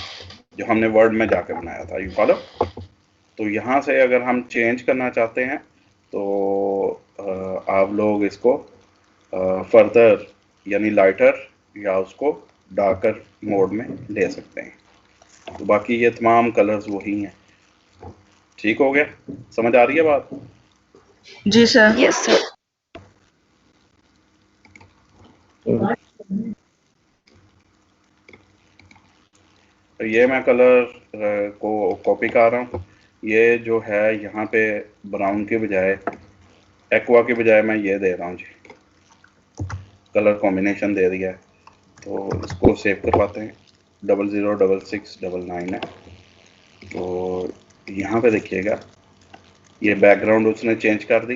Speaker 1: जो हमने वर्ड में जाके बनाया था। You follow? तो यहाँ से अगर हम चेंज करना चाहते हैं तो आप लोग इसको फर्दर यानी लाइटर या उसको डार्कर मोड में ले सकते हैं। तो बाकी ये तमाम कलर्स वही हैं। ठीक हो गया? समझ आ रही है बात?
Speaker 6: जी सर।
Speaker 4: Yes sir.
Speaker 1: तो ये मैं कलर को कॉपी कर रहा हूँ। ये जो है यहाँ पे ब्राउन के बजाय, एक्वा के बजाय मैं ये दे रहा हूँ जी, कलर कॉम्बिनेशन दे दिया है। तो इसको सेव करवाते हैं। 006699 है। तो यहाँ पे देखिएगा ये बैकग्राउंड उसने चेंज कर दी।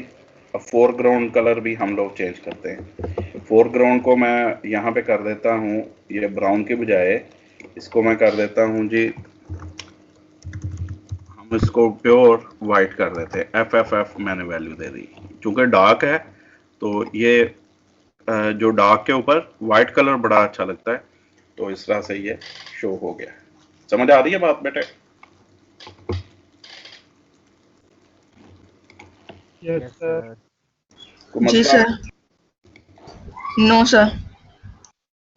Speaker 1: अब फोरग्राउंड कलर भी हम लोग चेंज करते हैं। फोरग्राउंड को मैं यहाँ पे कर देता हूँ, ये ब्राउन के बजाय इसको मैं कर देता हूँ जी हम इसको प्योर वाइट कर देते हैं। FFF मैंने वैल्यू दे दी, चूंकि डार्क है तो ये जो डार्क के ऊपर वाइट कलर बड़ा अच्छा लगता है, तो इस तरह से ये शो हो गया। समझ आ रही है बात बेटे?
Speaker 8: Yes sir.
Speaker 1: कोई
Speaker 6: जी
Speaker 1: मसला?
Speaker 6: सर। No sir.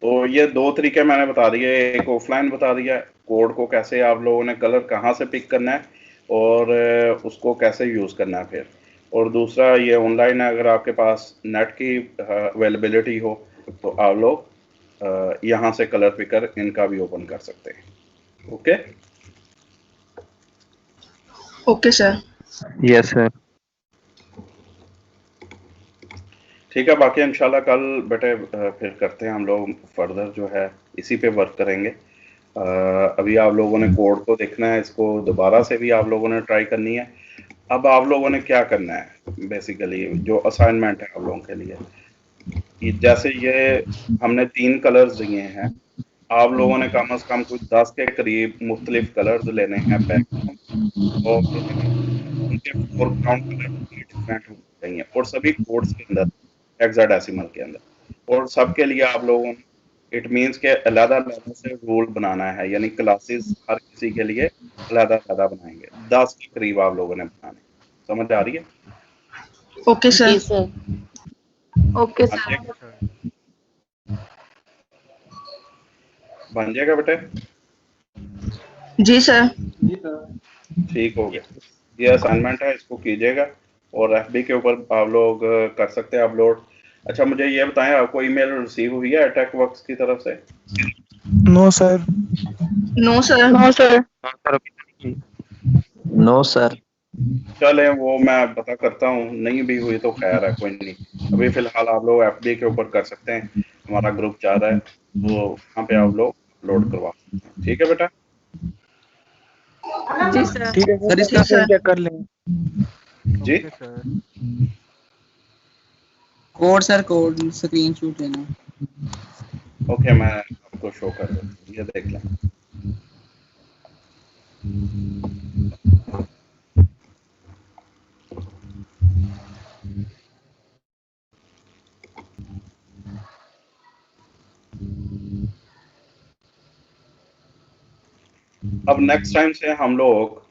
Speaker 1: तो ये दो तरीके मैंने बता दिए, एक ऑफलाइन बता दिया कोड को कैसे आप लोगों ने कलर कहाँ से पिक करना है और उसको कैसे यूज़ करना है फिर, और दूसरा ये ऑनलाइन है, अगर आपके पास नेट की अवेलेबिलिटी हो तो आप लोग यहाँ से कलर पिकर इनका भी ओपन कर सकते हैं। Okay
Speaker 6: okay sir.
Speaker 5: Yes sir.
Speaker 1: ठीक है, बाकी इंशाल्लाह कल बेटे फिर करते हैं हम लोग फर्दर जो है इसी पे वर्क करेंगे। अभी आप लोगों ने कोड को देखना है, इसको दोबारा से भी आप लोगों ने ट्राई करनी है। अब आप लोगों ने क्या करना है, बेसिकली जो असाइनमेंट है आप लोगों के लिए, जैसे ये हमने 3 कलर्स दिए हैं, आप लोगों ने कम से कम कुछ 10 के करीब मुख्तलिफ कलर्स लेने हैं बैकग्राउंड, और उनके फोरग्राउंड कलर डिफरेंट होने चाहिए, और सभी कोड्स के अंदर, हेक्साडेसिमल के अंदर, और सबके लिए आप लोगों ने इट मीन्स के अलग-अलग से रूल बनाना है, यानी क्लासेस हर किसी के लिए अलग-अलग बनाएंगे। 10 के करीब आप लोगों ने बनाने। समझ आ रही है?
Speaker 6: Okay sir.
Speaker 4: ओके
Speaker 1: बन जाएगा बेटे?
Speaker 6: जी सर।
Speaker 1: ठीक हो गया। ये असाइनमेंट है, इसको कीजिएगा, और FB के ऊपर आप लोग कर सकते हैं अपलोड। अच्छा मुझे ये बताएं, आपको ईमेल रिसीव हुई है अटैक वर्क्स की तरफ से?
Speaker 3: No sir.
Speaker 6: No sir. No sir.
Speaker 7: No sir.
Speaker 1: चलें वो मैं पता करता हूँ, नहीं भी हुई तो खैर है, कोई नहीं। अभी फिलहाल आप लोग FB के ऊपर कर सकते हैं, हमारा ग्रुप जा रहा है तो वहाँ पे आप लोग अपलोड करवा सकते हैं। ठीक है बेटा?
Speaker 6: जी सर।
Speaker 3: ठीक है सर, इसका
Speaker 6: सर।
Speaker 3: चेक कर लेंगे।
Speaker 1: जी
Speaker 10: कोड सर, कोड स्क्रीनशॉट लेना।
Speaker 1: ओके, मैं आपको शो कर दूँ, ये देख लें। अब नेक्स्ट टाइम से हम लोग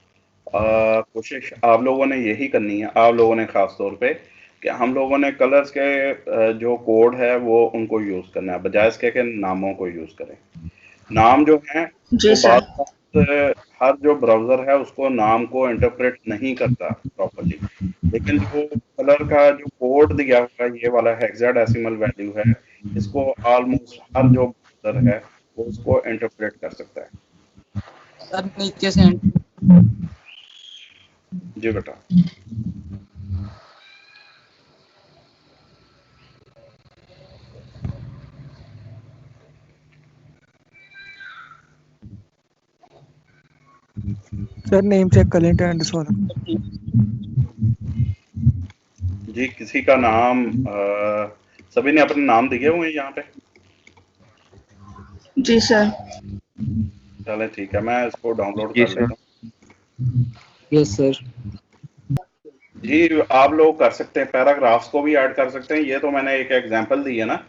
Speaker 1: कोशिश आप लोगों ने यही करनी है, आप लोगों ने खास तौर पे, कि हम लोगों ने कलर्स के जो कोड है वो उनको यूज करना है, बजाय इसके कि नामों को यूज करें। नाम जो है
Speaker 6: जी सर।
Speaker 1: हर जो ब्राउजर है उसको नाम को इंटरप्रेट नहीं करता प्रॉपर्ली, लेकिन जो कलर का जो कोड दिया हुआ है, ये वाला हेक्साडेसिमल वैल्यू है, इसको ऑलमोस्ट हर जो ब्राउजर है वो उसको इंटरप्रेट कर सकता है।
Speaker 10: सर नीचे से
Speaker 1: जी बेटा।
Speaker 3: सर नेम चेक कर लें, टेंड्स वाला।
Speaker 1: जी किसी का नाम सभी ने अपने नाम दिए हुए हैं यहाँ पे?
Speaker 6: जी सर।
Speaker 1: चले ठीक है, मैं इसको डाउनलोड कर लेता हूँ।
Speaker 10: Yes sir.
Speaker 1: जी आप लोग कर सकते हैं, पैराग्राफ्स को भी ऐड कर सकते हैं। ये तो मैंने एक एग्जांपल दी है ना,